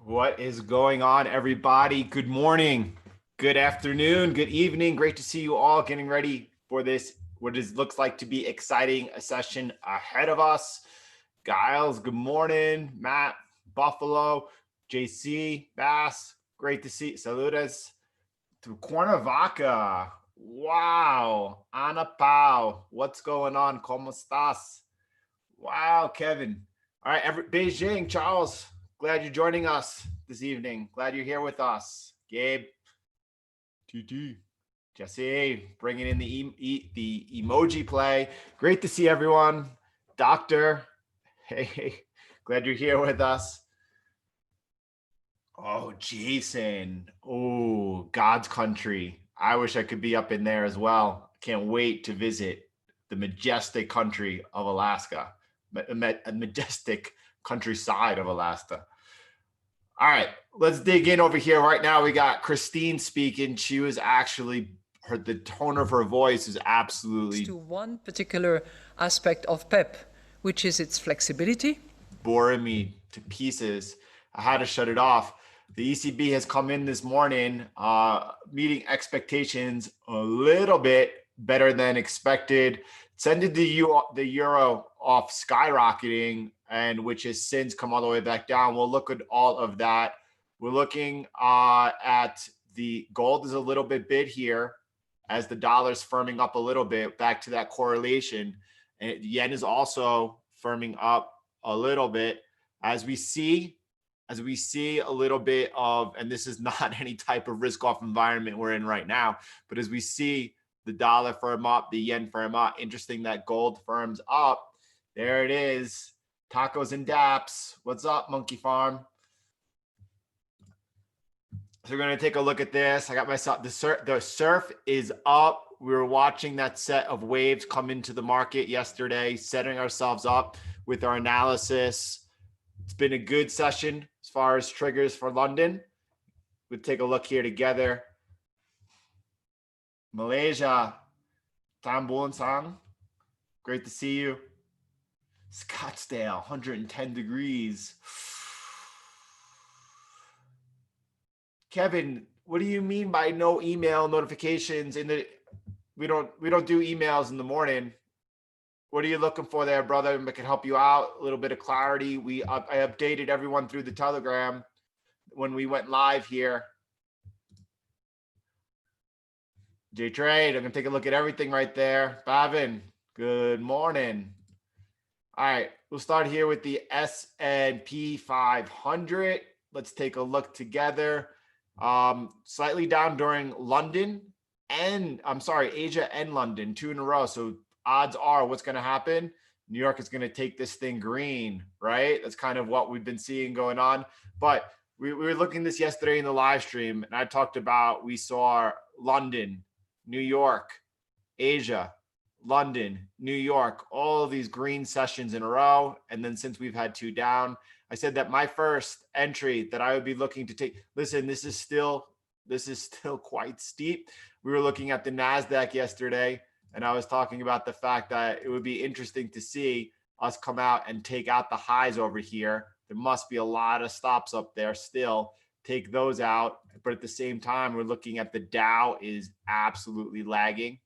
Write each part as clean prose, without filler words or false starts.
What is going on, everybody? Good morning, good afternoon, good evening. Great to see you all getting ready for this, looks like to be exciting a session ahead of us. Giles, good morning. Matt, Buffalo, JC, Bass, great to see. Saludos to Cuernavaca. Wow. Ana Pau, what's going on? ¿Cómo estás? Wow, Kevin. All right, Beijing, Charles, glad you're joining us this evening. Glad you're here with us. Gabe, TT, Jesse, bringing in the emoji play. Great to see everyone. Doctor, hey, glad you're here with us. Oh, Jason. Oh, God's country. I wish I could be up in there as well. Can't wait to visit the majestic country of Alaska. A majestic countryside of Alaska. All right, let's dig in over here. Right now, we got Christine speaking. She was actually, the tone of her voice is absolutely to one particular aspect of PEP, which is its flexibility. Boring me to pieces. I had to shut it off. The ECB has come in this morning, meeting expectations a little bit better than expected. Sending the euro off skyrocketing, and which has since come all the way back down. We'll look at all of that. We're looking at the gold is a little bit bid here as the dollar's firming up a little bit, back to that correlation. And yen is also firming up a little bit as we see a little bit of, and this is not any type of risk off environment we're in right now, but as we see the dollar firm up, the yen firm up. Interesting that gold firms up. There it is. Tacos and daps. What's up, Monkey Farm? So we're going to take a look at this. I got myself, the surf is up. We were watching that set of waves come into the market yesterday, setting ourselves up with our analysis. It's been a good session as far as triggers for London. We'll take a look here together. Malaysia, Tambun Sang, great to see you. Scottsdale, 110 degrees. Kevin, what do you mean by no email notifications in the? We don't do emails in the morning. What are you looking for there, brother? I can help you out. A little bit of clarity. I updated everyone through the Telegram when we went live here. J-Trade, I'm going to take a look at everything right there. Bavin, good morning. All right, we'll start here with the S&P 500. Let's take a look together. Slightly down during Asia and London, 2 in a row. So odds are what's going to happen? New York is going to take this thing green, right? That's kind of what we've been seeing going on. But we were looking at this yesterday in the live stream, and I talked about we saw London, New York, Asia, London, New York, all of these green sessions in a row. And then since we've had 2 down, I said that my first entry that I would be looking to take, listen, this is still quite steep. We were looking at the NASDAQ yesterday, and I was talking about the fact that it would be interesting to see us come out and take out the highs over here. There must be a lot of stops up there still. Take those out. But at the same time, we're looking at the Dow is absolutely lagging.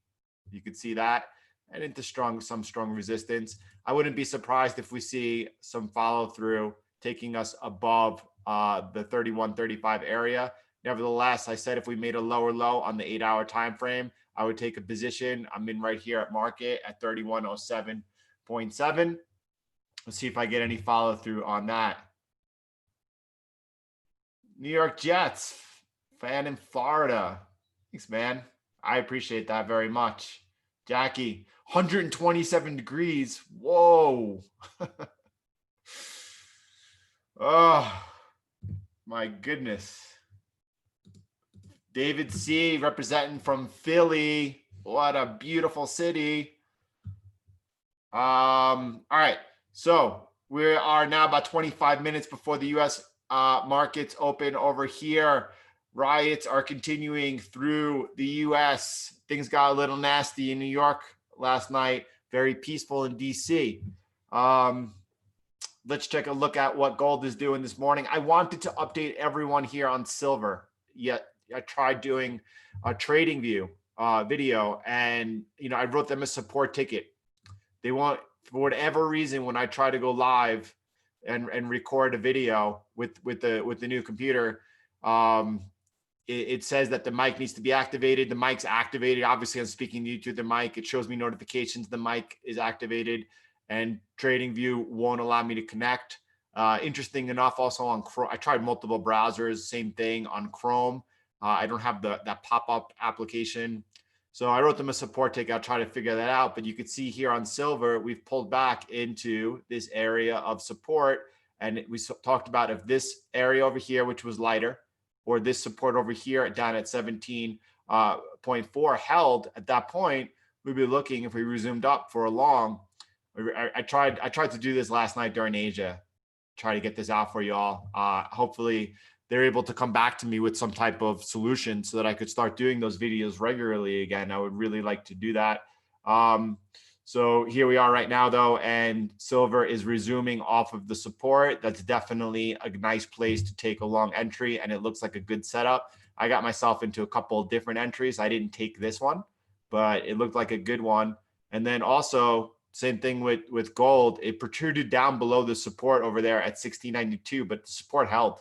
You could see that. And into some strong resistance. I wouldn't be surprised if we see some follow through taking us above the 31-35 area. Nevertheless, I said if we made a lower low on the 8-hour time frame, I would take a position. I'm in right here at market at 3107.7. Let's see if I get any follow through on that. New York Jets, fan in Florida. Thanks, man. I appreciate that very much. Jackie, 127 degrees. Whoa. Oh, my goodness. David C. representing from Philly. What a beautiful city. All right. So we are now about 25 minutes before the U.S. Markets open over here. Riots are continuing through the U.S. Things got a little nasty in New York last night. Very peaceful in D.C. let's take a look at what gold is doing this morning. I wanted to update everyone here on silver. Yet I tried doing a trading view video, and I wrote them a support ticket. They want, for whatever reason, when I try to go live and record a video with the new computer, it says that the mic needs to be activated. The mic's activated. Obviously, I'm speaking to you through the mic. It shows me notifications. The mic is activated, and TradingView won't allow me to connect. Interesting enough, also on Chrome, I tried multiple browsers. Same thing on Chrome. I don't have that pop-up application. So I wrote them a support ticket. I'll try to figure that out. But you can see here on silver, we've pulled back into this area of support. And we talked about if this area over here, which was lighter, or this support over here down at 17.4 held at that point, we'd be looking, if we resumed up for a long. I tried to do this last night during Asia, try to get this out for y'all. Hopefully they're able to come back to me with some type of solution so that I could start doing those videos regularly again. I would really like to do that. So here we are right now though, and silver is resuming off of the support. That's definitely a nice place to take a long entry, and it looks like a good setup. I got myself into a couple of different entries. I didn't take this one, but it looked like a good one. And then also same thing with gold. It protruded down below the support over there at 1692, but the support held.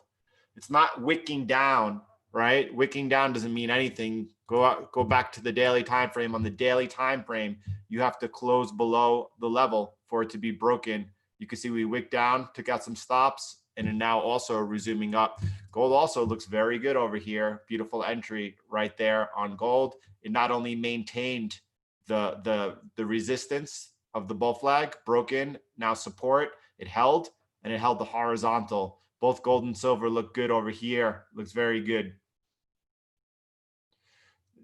It's not wicking down, right? Wicking down doesn't mean anything. Go back to the daily time frame. On the daily time frame, you have to close below the level for it to be broken. You can see we wicked down, took out some stops, and are now also resuming up. Gold also looks very good over here. Beautiful entry right there on gold. It not only maintained the resistance of the bull flag, broken, now support, it held, and it held the horizontal. Both gold and silver look good over here. Looks very good.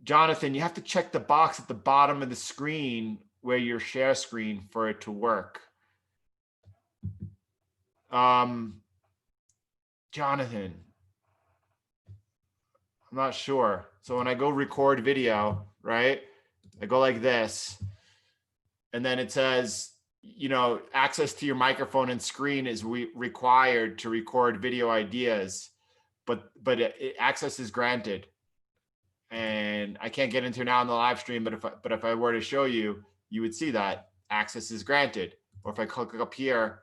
Jonathan, you have to check the box at the bottom of the screen where your share screen for it to work. Jonathan, I'm not sure. So when I go record video, right, I go like this, and then it says, access to your microphone and screen is required to record video ideas, but access is granted. And I can't get into now in the live stream, but if I were to show you, you would see that access is granted. Or if I click up here,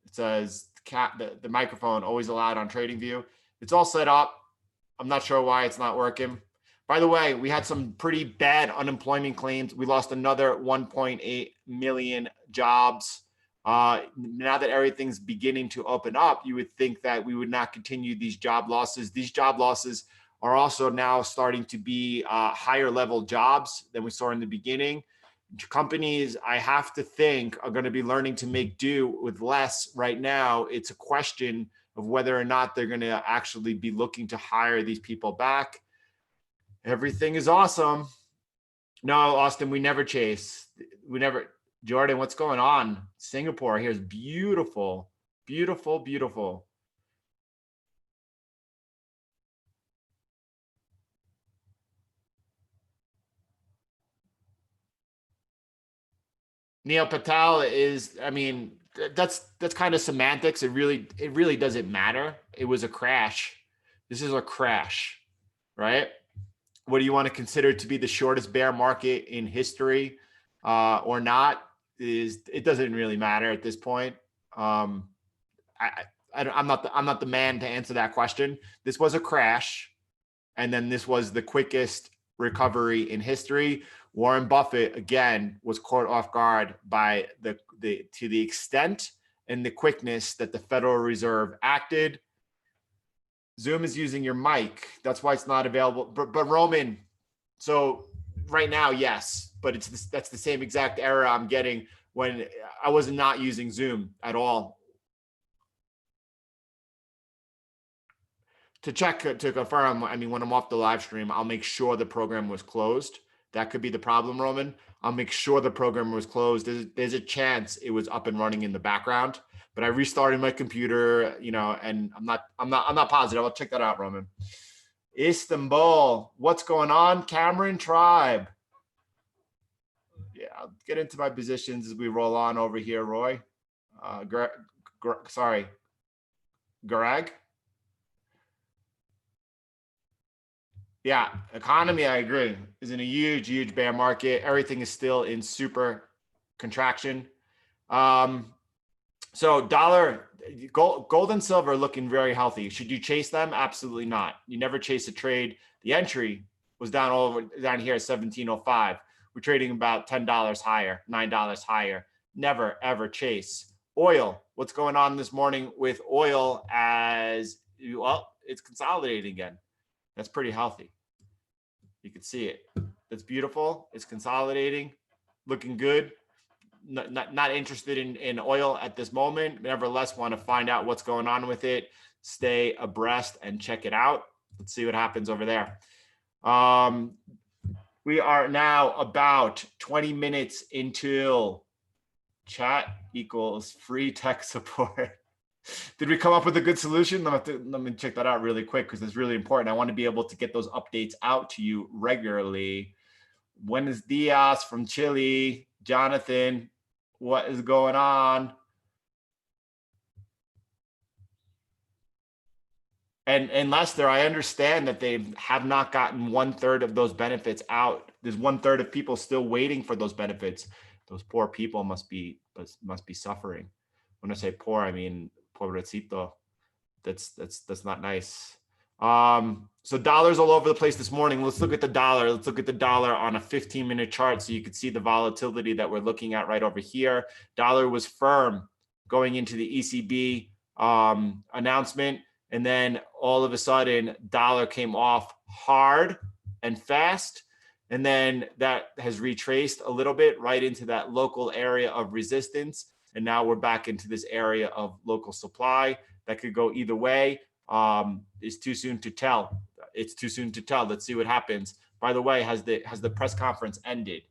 it says the microphone always allowed on TradingView. It's all set up. I'm not sure why it's not working. By the way, we had some pretty bad unemployment claims. We lost another 1.8 million jobs. Now that everything's beginning to open up, you would think that we would not continue these job losses. These job losses are also now starting to be higher level jobs than we saw in the beginning. Companies, I have to think, are going to be learning to make do with less right now. It's a question of whether or not they're going to actually be looking to hire these people back. Everything is awesome. No, Austin, we never chase. We never. Jordan, what's going on? Singapore here is beautiful, beautiful, beautiful. Neil Patel is, I mean, that's kind of semantics. It really doesn't matter. It was a crash. This is a crash, right? What do you want to consider to be the shortest bear market in history or not? It doesn't really matter at this point. I'm not the man to answer that question. This was a crash, and then this was the quickest recovery in history. Warren Buffett again was caught off guard by to the extent and the quickness that the Federal Reserve acted. Zoom is using your mic. That's why it's not available. But Roman, so right now, yes, but that's the same exact error I'm getting when I was not using Zoom at all. To check, to confirm, I mean, when I'm off the live stream, I'll make sure the program was closed. That could be the problem, Roman. I'll make sure the program was closed. There's a chance it was up and running in the background, but I restarted my computer, and I'm not positive. I'll check that out, Roman. Istanbul, what's going on? Cameron Tribe. Yeah, I'll get into my positions as we roll on over here, Roy. sorry, Garag. Yeah, economy, I agree, is in a huge bear market. Everything is still in super contraction. So gold and silver looking very healthy. Should you chase them? Absolutely not. You never chase a trade. The entry was down here at 1705. We're trading about $10 higher, $9 higher. Never ever chase. Oil. What's going on this morning with oil? As well, it's consolidating again. That's pretty healthy. You can see it. That's beautiful. It's consolidating, looking good. Not interested in oil at this moment. Nevertheless, want to find out what's going on with it. Stay abreast and check it out. Let's see what happens over there. We are now about 20 minutes until chat equals free tech support. Did we come up with a good solution? Let me check that out really quick because it's really important. I want to be able to get those updates out to you regularly. Buenos dias from Chile. Jonathan, what is going on? And Lester, I understand that they have not gotten 1/3 of those benefits out. There's 1/3 of people still waiting for those benefits. Those poor people must be suffering. When I say poor, I mean pobrecito. That's not nice. So dollars all over the place this morning. Let's look at the dollar. Let's look at the dollar on a 15-minute chart so you can see the volatility that we're looking at right over here. Dollar was firm going into the ECB announcement, and then all of a sudden dollar came off hard and fast, and then that has retraced a little bit right into that local area of resistance, and now we're back into this area of local supply. That could go either way. It's too soon to tell. It's too soon to tell. Let's see what happens. By the way, has the press conference ended?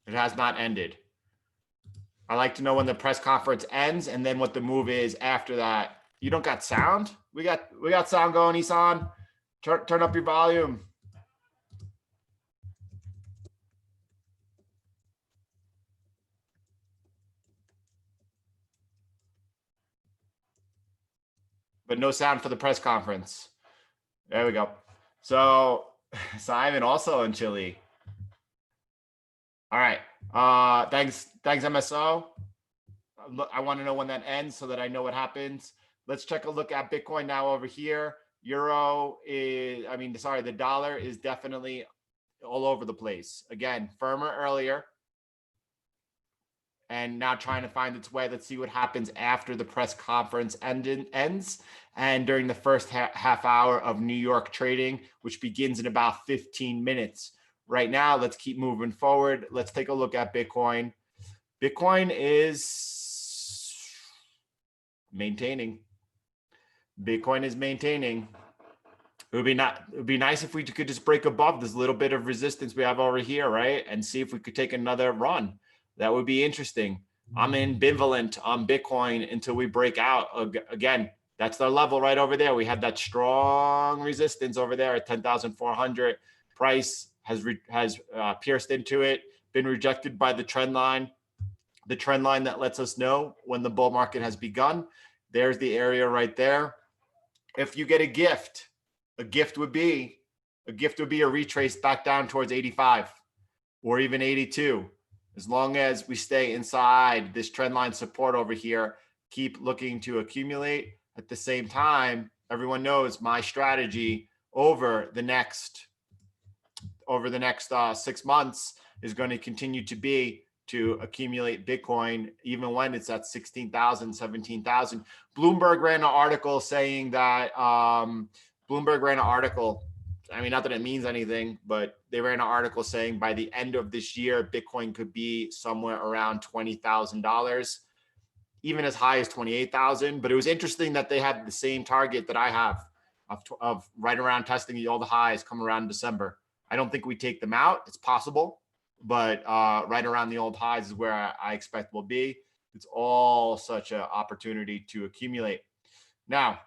It has not ended. I like to know when the press conference ends and then what the move is after that. You don't got sound? We got sound going, Isan. Turn up your volume. But no sound for the press conference. There we go. So Simon also in Chile. All right. Thanks MSO. I want to know when that ends so that I know what happens. Let's take a look at Bitcoin now over here. The dollar is definitely all over the place. Again, firmer earlier, and now trying to find its way. Let's see what happens after the press conference ends and during the first half hour of New York trading, which begins in about 15 minutes. Right now, let's keep moving forward. Let's take a look at Bitcoin. Bitcoin is maintaining. Bitcoin is maintaining. It would be nice if we could just break above this little bit of resistance we have over here, right? And see if we could take another run. That would be interesting. I'm ambivalent on Bitcoin until we break out again. That's the level right over there. We had that strong resistance over there at 10,400. Price has pierced into it, been rejected by the trend line. The trend line that lets us know when the bull market has begun. There's the area right there. If you get a gift would be a retrace back down towards 85 or even 82. As long as we stay inside this trend line support over here, keep looking to accumulate. At the same time, everyone knows my strategy over the next 6 months is going to continue to be to accumulate Bitcoin, even when it's at 16,000, 17,000. Bloomberg ran an article saying that, I mean, not that it means anything, but they ran an article saying by the end of this year, Bitcoin could be somewhere around $20,000, even as high as 28,000. But it was interesting that they had the same target that I have of right around testing all the highs come around December. I don't think we take them out. It's possible, but right around the old highs is where I expect we'll be. It's all such an opportunity to accumulate. Now,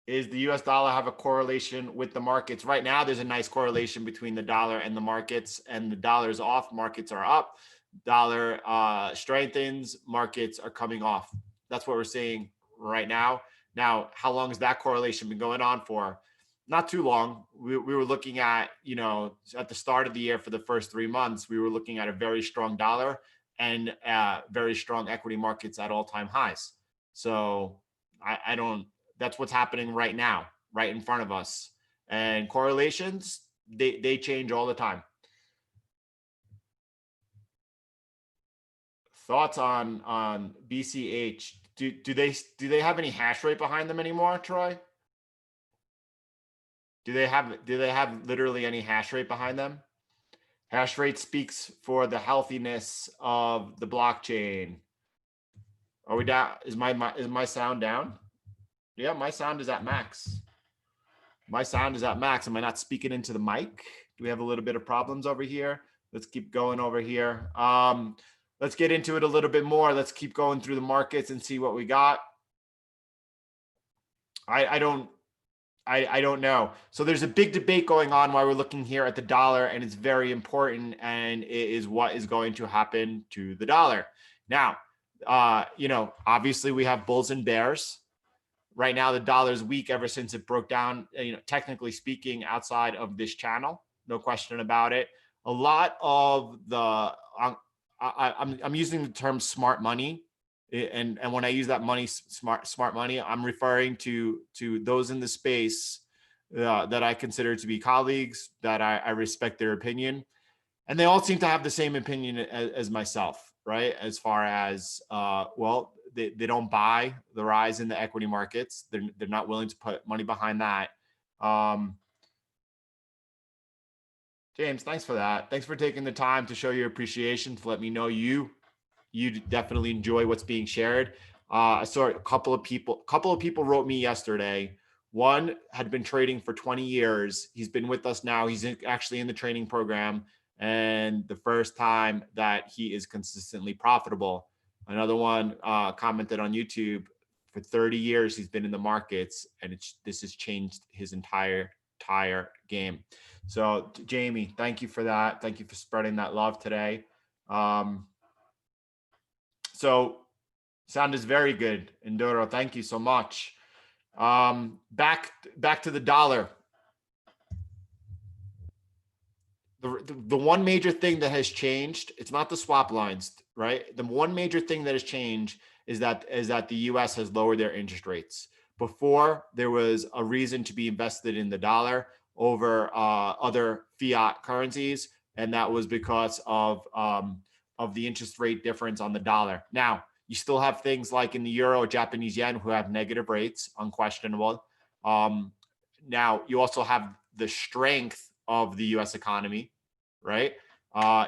is the US dollar have a correlation with the markets? Right now, there's a nice correlation between the dollar and the markets, and the dollar is off, markets are up. Dollar strengthens, markets are coming off. That's what we're seeing right now. Now, how long has that correlation been going on for? Not too long. We were looking at, at the start of the year for the first 3 months, we were looking at a very strong dollar and very strong equity markets at all-time highs. So I don't, that's what's happening right now, right in front of us. And correlations, they change all the time. Thoughts on BCH? Do they have any hash rate behind them anymore, Troy? Do they have literally any hash rate behind them? Hash rate speaks for the healthiness of the blockchain. Are we down? Is my sound down? Yeah, my sound is at max. My sound is at max. Am I not speaking into the mic? Do we have a little bit of problems over here? Let's keep going over here. Let's get into it a little bit more. Let's keep going through the markets and see what we got. I don't know. So there's a big debate going on while we're looking here at the dollar, and it's very important, and it is what is going to happen to the dollar. Now, obviously we have bulls and bears. Right now, the dollar is weak ever since it broke down, technically speaking, outside of this channel. No question about it. A lot of the, I'm using the term smart money. And when I use that money, smart money, I'm referring to those in the space that I consider to be colleagues, that I respect their opinion. And they all seem to have the same opinion as myself, right? As far as, they don't buy the rise in the equity markets. They're not willing to put money behind that. James, thanks for that. Thanks for taking the time to show your appreciation, to let me know you definitely enjoy what's being shared. I saw a couple of people wrote me yesterday. One had been trading for 20 years. He's been with us now. He's actually in the training program, and the first time that he is consistently profitable. Another one commented on YouTube, for 30 years he's been in the markets, and this has changed his entire game. So Jamie, thank you for that. Thank you for spreading that love today. So sound is very good. Enduro, thank you so much. Back to the dollar. The one major thing that has changed, it's not the swap lines, right? The one major thing that has changed is that the US has lowered their interest rates. Before, there was a reason to be invested in the dollar over other fiat currencies, and that was because of the interest rate difference on the dollar. Now, you still have things like in the euro or Japanese yen who have negative rates, unquestionable. Now, you also have the strength of the US economy, right?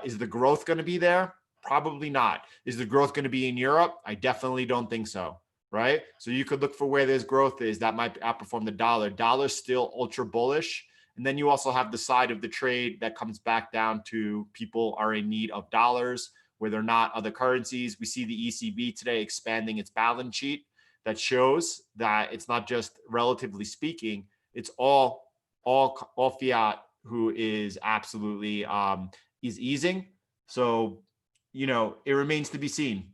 Is the growth going to be there? Probably not. Is the growth going to be in Europe? I definitely don't think so, right? So you could look for where this growth is. That might outperform the dollar. Dollar's still ultra bullish. And then you also have the side of the trade that comes back down to people are in need of dollars where they're not other currencies. We see the ECB today expanding its balance sheet. That shows that it's not just relatively speaking, it's all fiat who is absolutely is easing. So, it remains to be seen.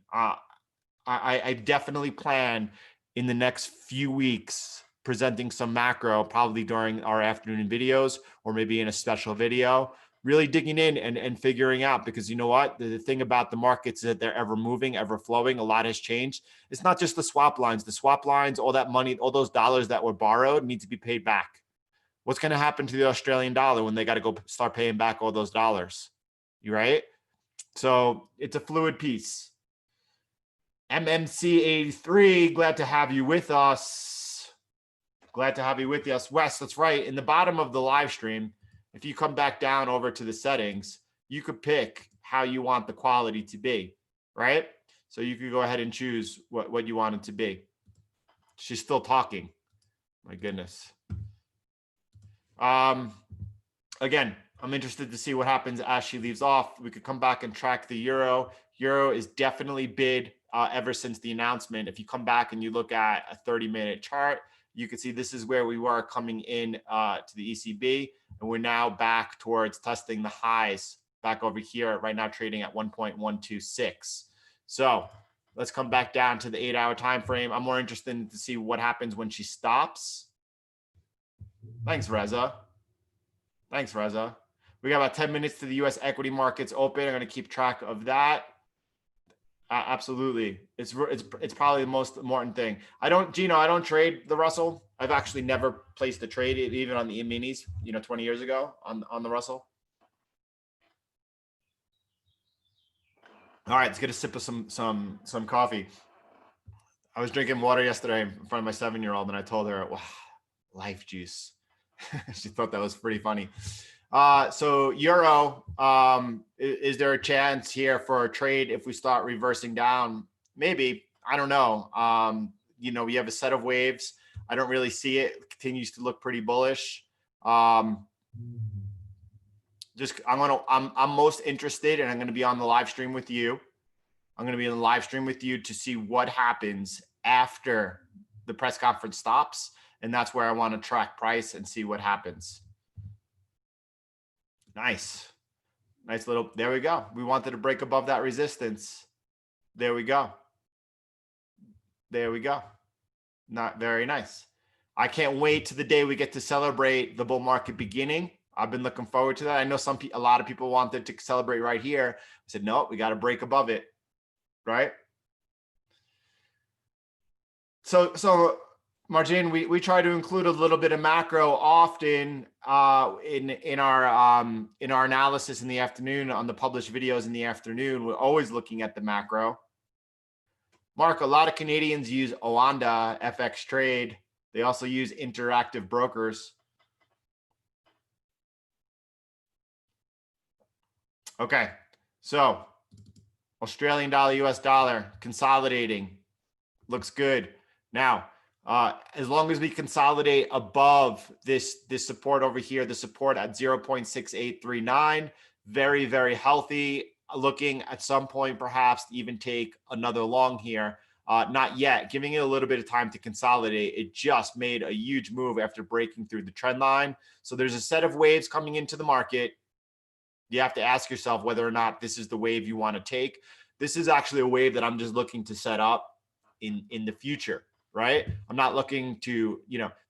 I definitely plan in the next few weeks presenting some macro, probably during our afternoon videos or maybe in a special video, really digging in and figuring out, because you know what? The thing about the markets is that they're ever moving, ever flowing. A lot has changed. It's not just the swap lines. The swap lines, all that money, all those dollars that were borrowed need to be paid back. What's going to happen to the Australian dollar when they got to go start paying back all those dollars? You right? So it's a fluid piece. MMC83, glad to have you with us. Glad to have you with us. Wes, that's right. In the bottom of the live stream, if you come back down over to the settings, you could pick how you want the quality to be, right? So you could go ahead and choose what you want it to be. She's still talking. My goodness. Again, I'm interested to see what happens as she leaves off. We could come back and track the euro. Euro is definitely bid ever since the announcement. If you come back and you look at a 30-minute chart, you can see this is where we were coming in to the ECB, and we're now back towards testing the highs back over here, right now trading at 1.126. So let's come back down to the 8-hour time frame. I'm more interested to see what happens when she stops. Thanks, Reza. Thanks, Reza. We got about 10 minutes to the U.S. equity markets open. I'm going to keep track of that. Absolutely. It's probably the most important thing. I don't trade the Russell. I've actually never placed a trade, even on the minis, 20 years ago on the Russell. All right, let's get a sip of some coffee. I was drinking water yesterday in front of my 7-year-old, and I told her, wow, life juice. She thought that was pretty funny. So euro, is there a chance here for a trade if we start reversing down? Maybe. I don't know. We have a set of waves. I don't really see it. It continues to look pretty bullish. I'm most interested, and I'm going to be on the live stream with you. I'm going to be on the live stream with you to see what happens after the press conference stops. And that's where I want to track price and see what happens. Nice little, there we go. We wanted to break above that resistance. There we go. Not very nice. I can't wait to the day we get to celebrate the bull market beginning. I've been looking forward to that. I know a lot of people wanted to celebrate right here. I said, no, we got to break above it. Right. So Margin, we try to include a little bit of macro often in our analysis in the afternoon, on the published videos in the afternoon. We're always looking at the macro. Mark, a lot of Canadians use Oanda FX Trade. They also use Interactive Brokers. Okay, so Australian dollar, US dollar, consolidating. Looks good. Now, as long as we consolidate above this support over here, the support at 0.6839, very, very healthy. Looking at some point, perhaps even take another long here. Not yet, giving it a little bit of time to consolidate. It just made a huge move after breaking through the trend line. So there's a set of waves coming into the market. You have to ask yourself whether or not this is the wave you want to take. This is actually a wave that I'm just looking to set up in the future, right? I'm not looking to,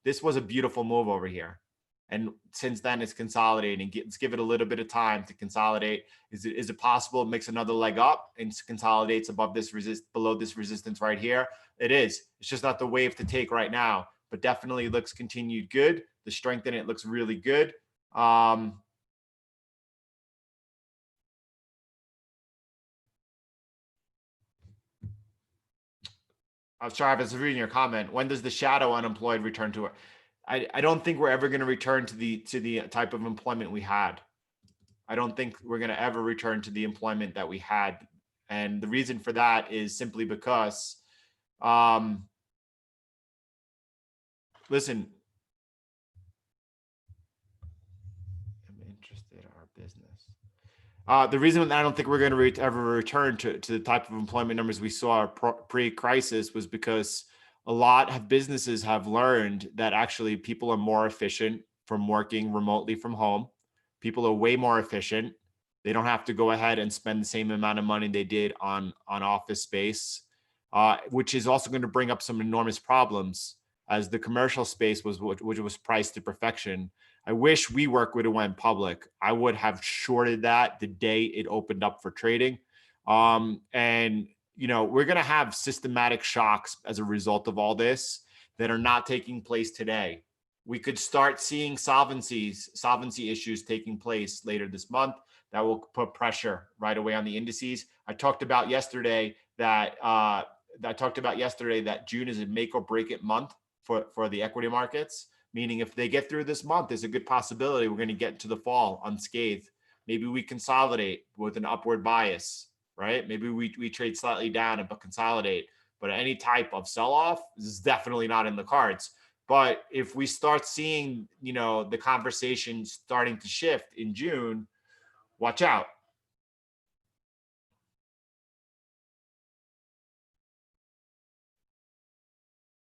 this was a beautiful move over here. And since then it's consolidating. Let's give it a little bit of time to consolidate. Is it possible it makes another leg up and consolidates above this below this resistance right here? It is. It's just not the wave to take right now, but definitely looks continued good. The strength in it looks really good. I'm sorry if I was reading your comment. When does the shadow unemployed return to it? I don't think we're ever going to return to the type of employment we had. I don't think we're going to ever return to the employment that we had. And the reason for that is simply because, listen, I'm interested in our business. The reason I don't think we're going to ever return to the type of employment numbers we saw pre-crisis was because a lot of businesses have learned that actually people are more efficient from working remotely from home. People are way more efficient. They don't have to go ahead and spend the same amount of money they did on office space, which is also going to bring up some enormous problems as the commercial space which was priced to perfection. I wish WeWork would have went public. I would have shorted that the day it opened up for trading. We're going to have systematic shocks as a result of all this that are not taking place today. We could start seeing solvency issues taking place later this month that will put pressure right away on the indices. I talked about yesterday that June is a make or break it month for the equity markets, meaning if they get through this month, there's a good possibility we're going to get into the fall unscathed. Maybe we consolidate with an upward bias, right? Maybe we trade slightly down and consolidate, but any type of sell-off is definitely not in the cards. But if we start seeing, the conversation starting to shift in June, watch out.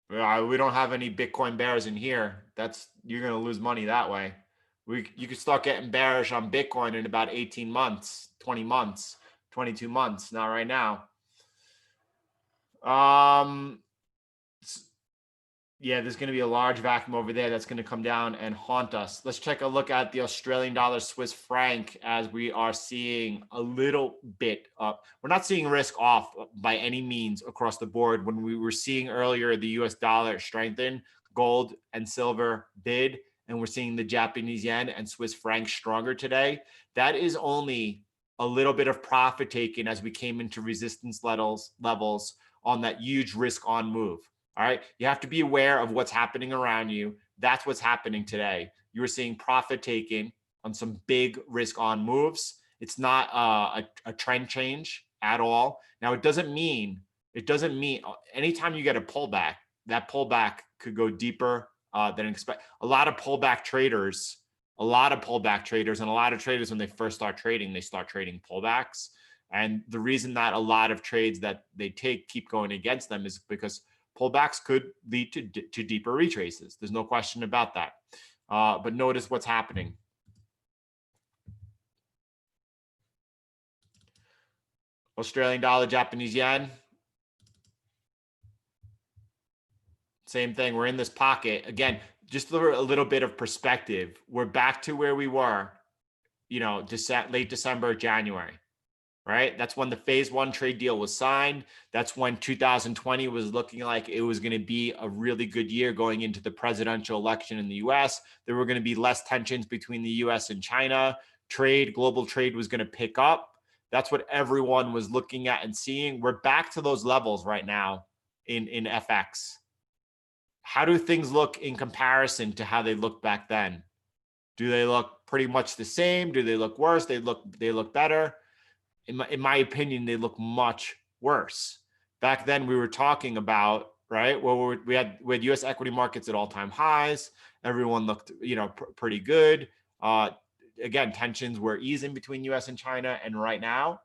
We don't have any Bitcoin bears in here. You're going to lose money that way. You could start getting bearish on Bitcoin in about 18 months, 20 months, 22 months. Not right now. Yeah, there's going to be a large vacuum over there that's going to come down and haunt us. Let's take a look at the Australian dollar, Swiss franc, as we are seeing a little bit up. We're not seeing risk off by any means across the board. When we were seeing earlier the US dollar strengthen, gold and silver bid, and we're seeing the Japanese yen and Swiss franc stronger today. That is only a little bit of profit taken as we came into resistance levels on that huge risk on move. All right. You have to be aware of what's happening around you. That's what's happening today. You were seeing profit taking on some big risk on moves. It's not a trend change at all. Now, it doesn't mean anytime you get a pullback, that pullback could go deeper than expected. A lot of pullback traders, and a lot of traders, when they first start trading, they start trading pullbacks. And the reason that a lot of trades that they take keep going against them is because pullbacks could lead to deeper retraces. There's no question about that. But notice what's happening. Australian dollar, Japanese yen. Same thing. We're in this pocket. Again, just a little bit of perspective. We're back to where we were, late December, January. Right? That's when the phase one trade deal was signed. That's when 2020 was looking like it was going to be a really good year going into the presidential election in the US. There were going to be less tensions between the US and China. Global trade was going to pick up. That's what everyone was looking at and seeing. We're back to those levels right now in FX. How do things look in comparison to how they looked back then? Do they look pretty much the same? Do they look worse? They look better. In my opinion, they look much worse. Back then, we were talking about, right? Well, we had U.S. equity markets at all-time highs. Everyone looked, pretty good. Again, tensions were easing between U.S. and China, and right now,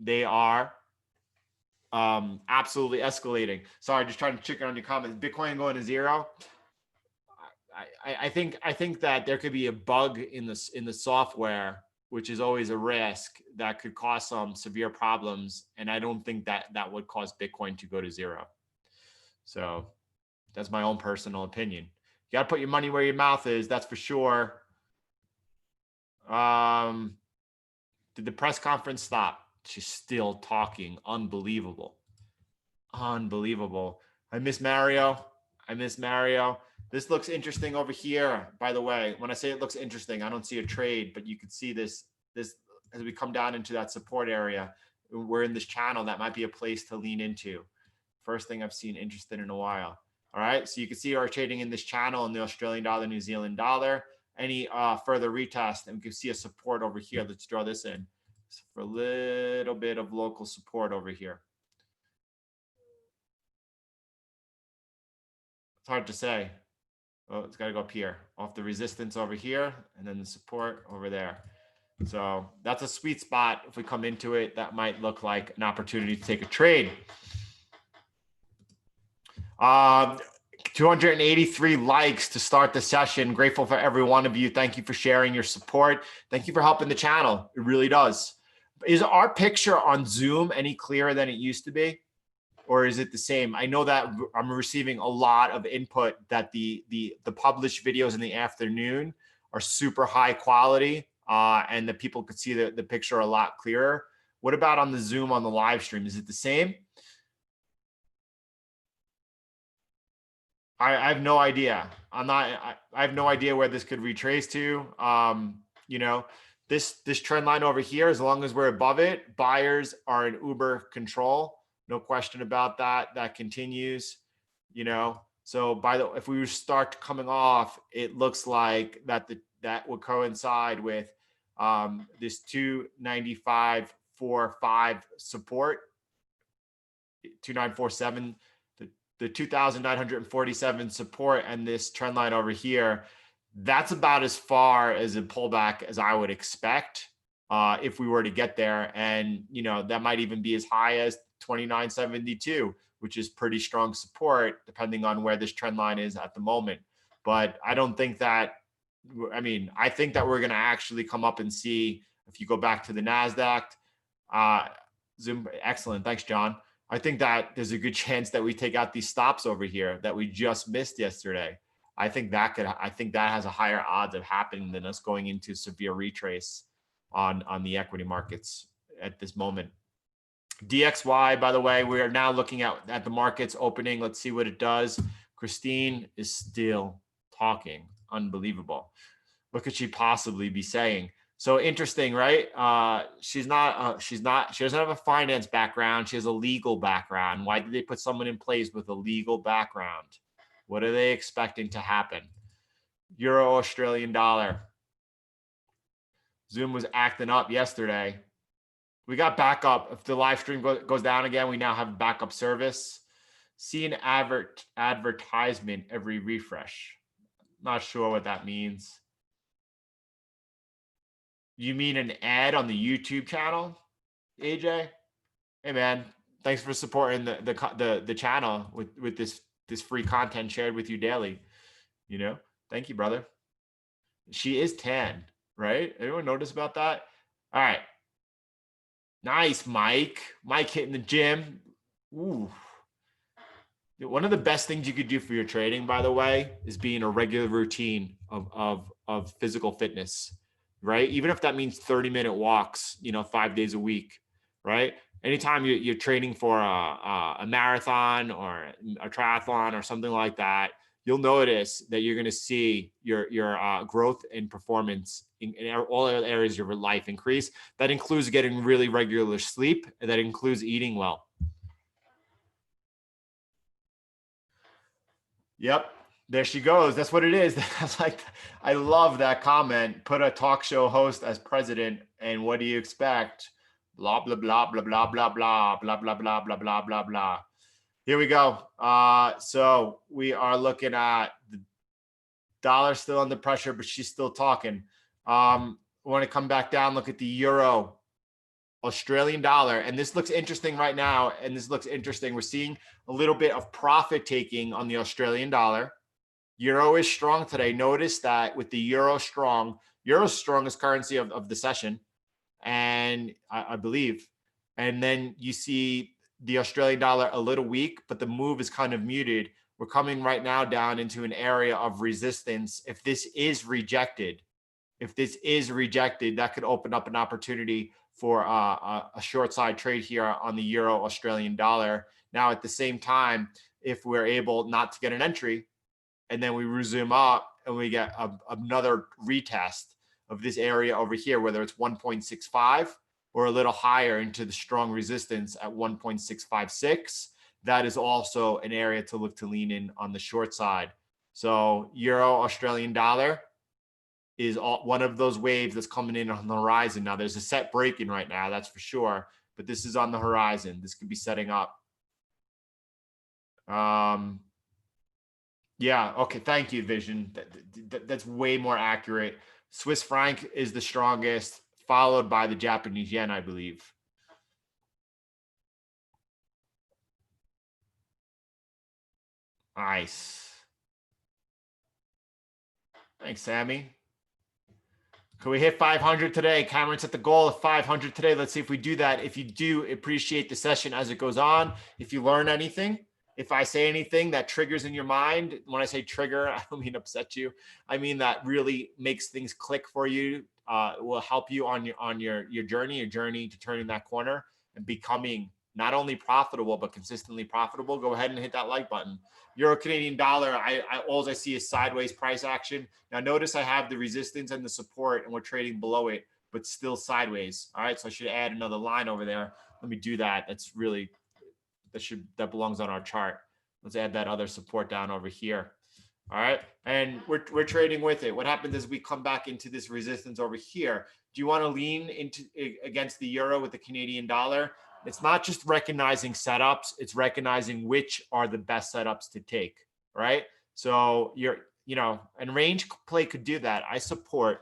they are absolutely escalating. Sorry, just trying to check on your comments. Bitcoin going to zero. I think that there could be a bug in the software, which is always a risk that could cause some severe problems. And I don't think that would cause Bitcoin to go to zero. So that's my own personal opinion. You got to put your money where your mouth is. That's for sure. Did the press conference stop? She's still talking. Unbelievable. I miss Mario. This looks interesting over here, by the way. When I say it looks interesting, I don't see a trade, but you can see this as we come down into that support area. We're in this channel. That might be a place to lean into. First thing I've seen interested in a while. All right, so you can see our trading in this channel in the Australian dollar, New Zealand dollar. Any further retest, and we can see a support over here. Let's draw this in for a little bit of local support over here. It's hard to say. Oh, it's got to go up here, off the resistance over here, and then the support over there. So that's a sweet spot. If we come into it, that might look like an opportunity to take a trade. 283 likes to start the session. Grateful for every one of you. Thank you for sharing your support. Thank you for helping the channel. It really does. Is our picture on Zoom any clearer than it used to be? Or is it the same? I know that I'm receiving a lot of input that the published videos in the afternoon are super high quality, and that people could see the picture a lot clearer. What about on the Zoom on the live stream? Is it the same? I have no idea. I have no idea where this could retrace to. This trend line over here, as long as we're above it, buyers are in uber control. No question about that. That continues, So if we start coming off, it looks like that would coincide with this 295.45 support, 2947. the 2,947 support and this trend line over here, that's about as far as a pullback as I would expect if we were to get there. And, you know, that might even be as high as 29.72, which is pretty strong support depending on where this trend line is at the moment. But I don't think that, I mean, I think that we're going to actually come up and see, if you go back to the NASDAQ, Zoom, excellent. Thanks, John. I think that there's a good chance that we take out these stops over here that we just missed yesterday. I think that has a higher odds of happening than us going into severe retrace on the equity markets at this moment. DXY, by the way, we are now looking at the markets opening. Let's see what it does. Christine is still talking. Unbelievable. What could she possibly be saying? So interesting, right? She doesn't have a finance background. She has a legal background. Why did they put someone in place with a legal background? What are they expecting to happen? Euro, Australian dollar. Zoom was acting up yesterday. We got backup. If the live stream goes down again, we now have backup service. See an advertisement every refresh. Not sure what that means. You mean an ad on the YouTube channel, AJ? Hey man, thanks for supporting the channel with this free content shared with you daily. You know, thank you, brother. She is tan, right? Anyone notice about that? All right. Nice, Mike. Mike hitting the gym. Ooh. One of the best things you could do for your trading, by the way, is be in a regular routine of physical fitness, right? Even if that means 30-minute walks, you know, 5 days a week, right? Anytime you're training for a marathon or a triathlon or something like that, you'll notice that you're going to see your growth and performance in all areas of your life increase. That includes getting really regular sleep, and that includes eating well. Yep, there she goes. That's what it is. That's like, I love that comment. Put a talk show host as president, and what do you expect? Blah blah blah blah blah blah blah blah blah blah blah blah blah blah. Here we go. So we are looking at the dollar still under pressure, but she's still talking. We want to come back down, look at the euro, Australian dollar, and this looks interesting right now. And this looks interesting. We're seeing a little bit of profit taking on the Australian dollar. Euro is strong today. Notice that with the euro's strongest currency of the session, and I believe. And then you see the Australian dollar a little weak, but the move is kind of muted. We're coming right now down into an area of resistance. If this is rejected, that could open up an opportunity for a short side trade here on the euro Australian dollar. Now, at the same time, if we're able not to get an entry, and then we resume up and we get another retest of this area over here, whether it's 1.65 or a little higher into the strong resistance at 1.656, that is also an area to look to lean in on the short side. So euro Australian dollar is one of those waves that's coming in on the horizon. Now there's a set breaking right now, that's for sure, but this is on the horizon. This could be setting up. Yeah, okay, thank you, Vision. That's way more accurate. Swiss franc is the strongest, followed by the Japanese yen, I believe. Nice. Thanks, Sammy. Can we hit 500 today? Cameron set the goal of 500 today. Let's see if we do that. If you do, appreciate the session as it goes on. If you learn anything, if I say anything that triggers in your mind, when I say trigger, I don't mean upset you. I mean that really makes things click for you. Will help you on your journey to turning that corner and becoming not only profitable but consistently profitable. Go ahead and hit that like button. Euro Canadian dollar, all I see is sideways price action. Now notice I have the resistance and the support, and we're trading below it, but still sideways. All right, so I should add another line over there. Let me do that. That's really that belongs on our chart. Let's add that other support down over here. All right, and we're trading with it. What happens is we come back into this resistance over here. Do you want to lean into against the euro with the Canadian dollar? It's not just recognizing setups, it's recognizing which are the best setups to take, right? So and range play could do that. I support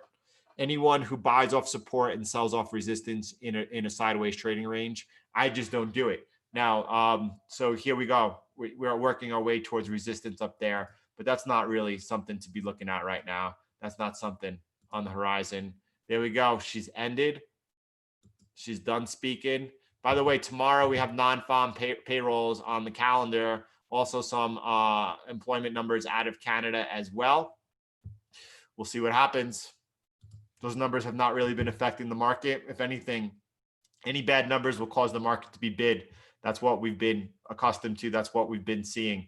anyone who buys off support and sells off resistance in a sideways trading range. I just don't do it. Now, so here we go. We're working our way towards resistance up there, but that's not really something to be looking at right now. That's not something on the horizon. There we go. She's ended. She's done speaking. By the way, tomorrow we have non-farm payrolls on the calendar. Also some employment numbers out of Canada as well. We'll see what happens. Those numbers have not really been affecting the market. If anything, any bad numbers will cause the market to be bid. That's what we've been accustomed to. That's what we've been seeing.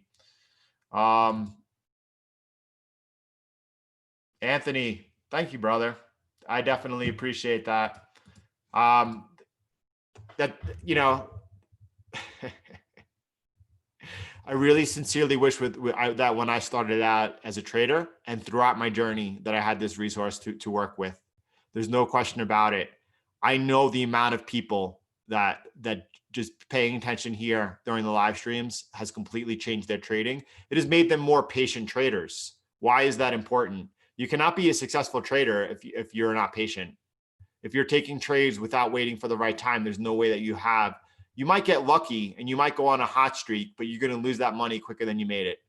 Anthony, thank you, brother. I definitely appreciate that. I really sincerely wish that when I started out as a trader and throughout my journey that I had this resource to work with. There's no question about it. I know the amount of people that just paying attention here during the live streams has completely changed their trading. It has made them more patient traders. Why is that important? You cannot be a successful trader if you're not patient. If you're taking trades without waiting for the right time, there's no way that you might get lucky and you might go on a hot streak, but you're going to lose that money quicker than you made it.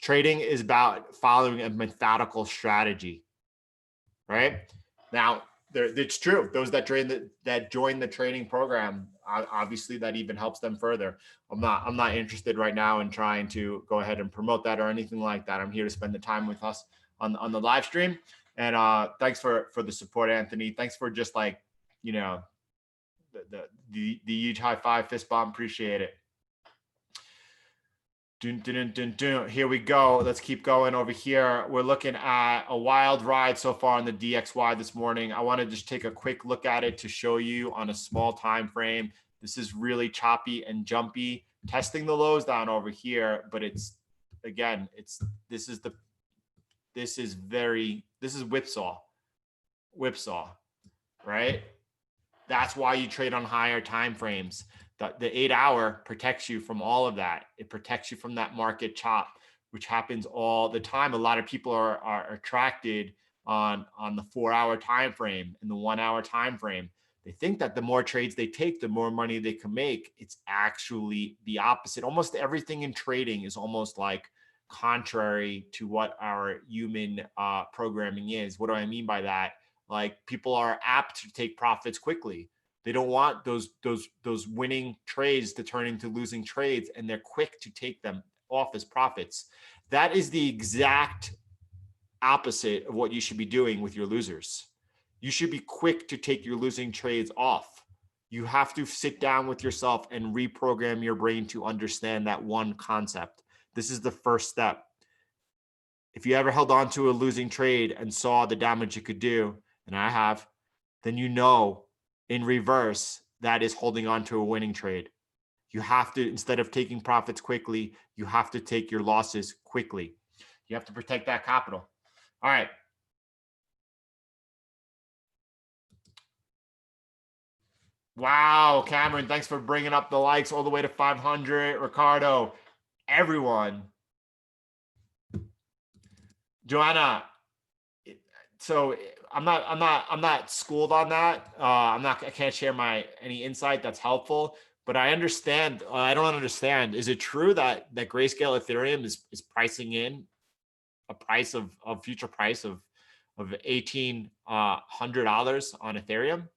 Trading is about following a methodical strategy, right? Now, it's true. Those that join the training program, obviously that even helps them further. I'm not interested right now in trying to go ahead and promote that or anything like that. I'm here to spend the time with us on the live stream. And thanks for the support, Anthony. Thanks for just like, the huge high five, fist bump. Appreciate it. Here we go. Let's keep going over here. We're looking at a wild ride so far on the DXY this morning. I want to just take a quick look at it to show you on a small time frame. This is really choppy and jumpy, testing the lows down over here, but this is whipsaw, right? That's why you trade on higher time frames. The 8 hour protects you from all of that. It protects you from that market chop, which happens all the time. A lot of people are attracted on the 4 hour time frame and the 1 hour time frame. They think that the more trades they take, the more money they can make. It's actually the opposite. Almost everything in trading is almost like contrary to what our human programming is. What do I mean by that? Like, people are apt to take profits quickly. They don't want those winning trades to turn into losing trades, and they're quick to take them off as profits. That is the exact opposite of what you should be doing with your losers. You should be quick to take your losing trades off. You have to sit down with yourself and reprogram your brain to understand that one concept. This is the first step. If you ever held on to a losing trade and saw the damage it could do, and I have, then in reverse, that is holding on to a winning trade. You have to, instead of taking profits quickly, you have to take your losses quickly. You have to protect that capital. All right. Wow, Cameron, thanks for bringing up the likes all the way to 500. Ricardo, everyone. Joanna, so I'm not schooled on that. I can't share any insight that's helpful, but I understand. I don't understand. Is it true that Grayscale Ethereum is pricing in a price of future price of $1,800 on Ethereum?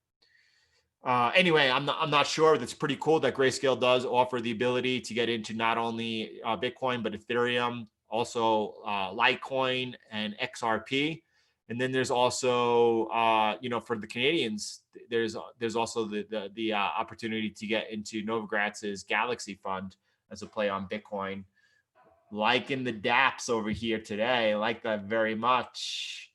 Anyway, I'm not sure. That's pretty cool that Grayscale does offer the ability to get into not only Bitcoin but Ethereum, also Litecoin and XRP. And then there's also, for the Canadians, there's also the opportunity to get into Novogratz's Galaxy Fund as a play on Bitcoin. Liking the DApps over here today. I like that very much.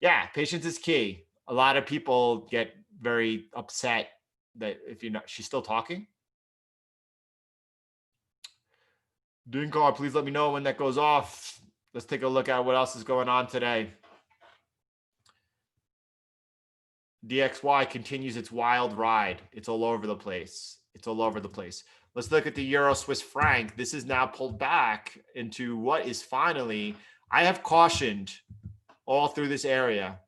Yeah, patience is key. A lot of people get very upset that she's still talking. Dinkar, please let me know when that goes off. Let's take a look at what else is going on today. DXY continues its wild ride. It's all over the place. It's all over the place. Let's look at the Euro Swiss franc. This is now pulled back into what is finally, I have cautioned all through this area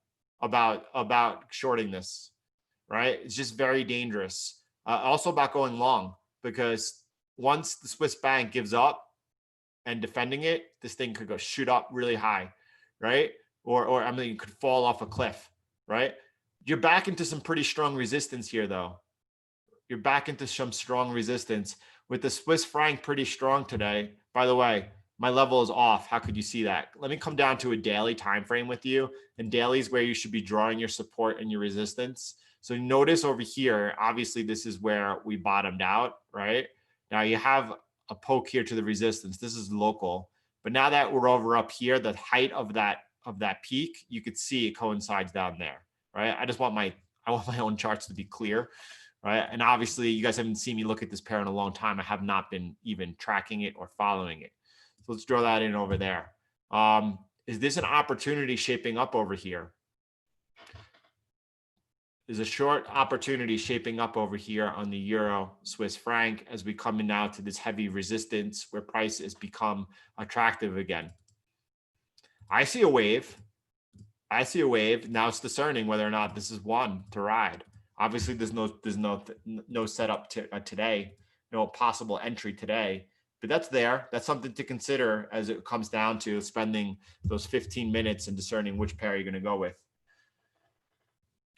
about shorting this, right? It's just very dangerous. Also about going long, because once the Swiss bank gives up and defending it, this thing could go shoot up really high, right? Or I mean, it could fall off a cliff, right? You're back into some pretty strong resistance here, though. You're back into some strong resistance with the Swiss franc pretty strong today. By the way, my level is off. How could you see that? Let me come down to a daily time frame with you. And daily is where you should be drawing your support and your resistance. So notice over here, obviously this is where we bottomed out, right? Now you have a poke here to the resistance. This is local. But now that we're over up here, the height of that peak, you could see it coincides down there, right? I want my own charts to be clear, right? And obviously you guys haven't seen me look at this pair in a long time. I have not been even tracking it or following it. So let's draw that in over there. Is this an opportunity shaping up over here? There's a short opportunity shaping up over here on the Euro Swiss franc as we come in now to this heavy resistance where price has become attractive again. I see a wave. I see a wave. Now it's discerning whether or not this is one to ride. Obviously, there's no setup today, no possible entry today. But that's there. That's something to consider as it comes down to spending those 15 minutes and discerning which pair you're going to go with.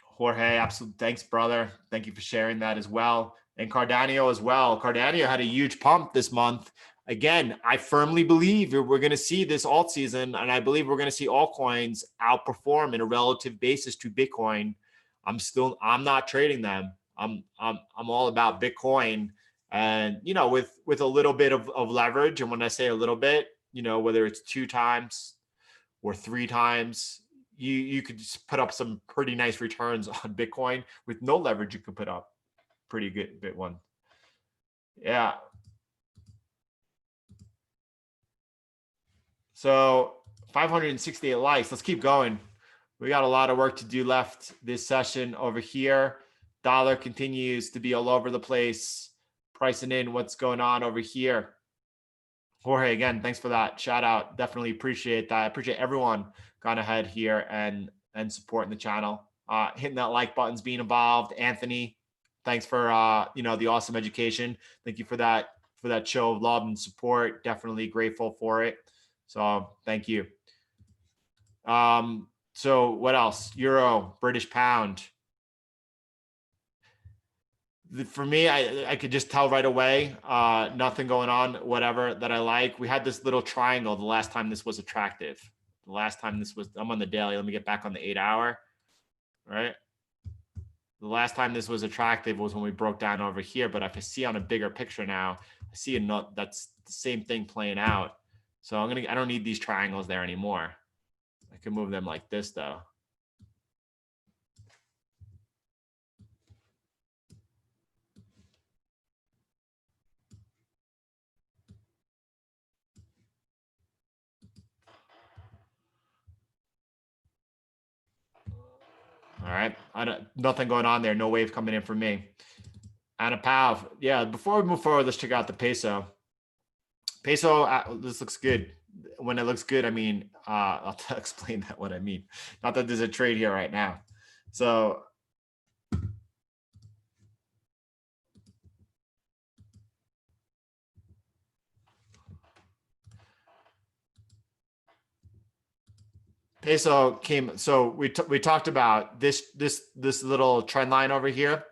Jorge, absolutely. Thanks, brother. Thank you for sharing that as well. And Cardano as well. Cardano had a huge pump this month. Again, I firmly believe we're going to see this alt season, and I believe we're going to see altcoins outperform in a relative basis to Bitcoin. I'm not trading them. I'm all about Bitcoin. And, you know, with a little bit of leverage. And when I say a little bit, you know, whether it's 2 times or 3 times, you could just put up some pretty nice returns on Bitcoin. With no leverage, you could put up pretty good bit one. Yeah. So 568 likes. Let's keep going. We got a lot of work to do left this session over here. Dollar continues to be all over the place, pricing in what's going on over here. Jorge, again, thanks for that shout out. Definitely appreciate that. I appreciate everyone gone ahead here and supporting the channel. Hitting that like button's being involved. Anthony, thanks for you know, the awesome education. Thank you for that show of love and support. Definitely grateful for it. So thank you. So what else? Euro, British pound. For me, I could just tell right away, nothing going on, whatever, that I like. We had this little triangle the last time this was attractive. The last time this was, I'm on the daily. Let me get back on the 8 hour, right? The last time this was attractive was when we broke down over here. But if I see on a bigger picture now, I see that's the same thing playing out. So I don't need these triangles there anymore. I can move them like this though. All right, nothing going on there. No wave coming in for me. Anna Pav, yeah. Before we move forward, let's check out the peso. Peso, this looks good. When it looks good, I mean, I'll explain that what I mean. Not that there's a trade here right now. So peso came. So we talked about this little trend line over here.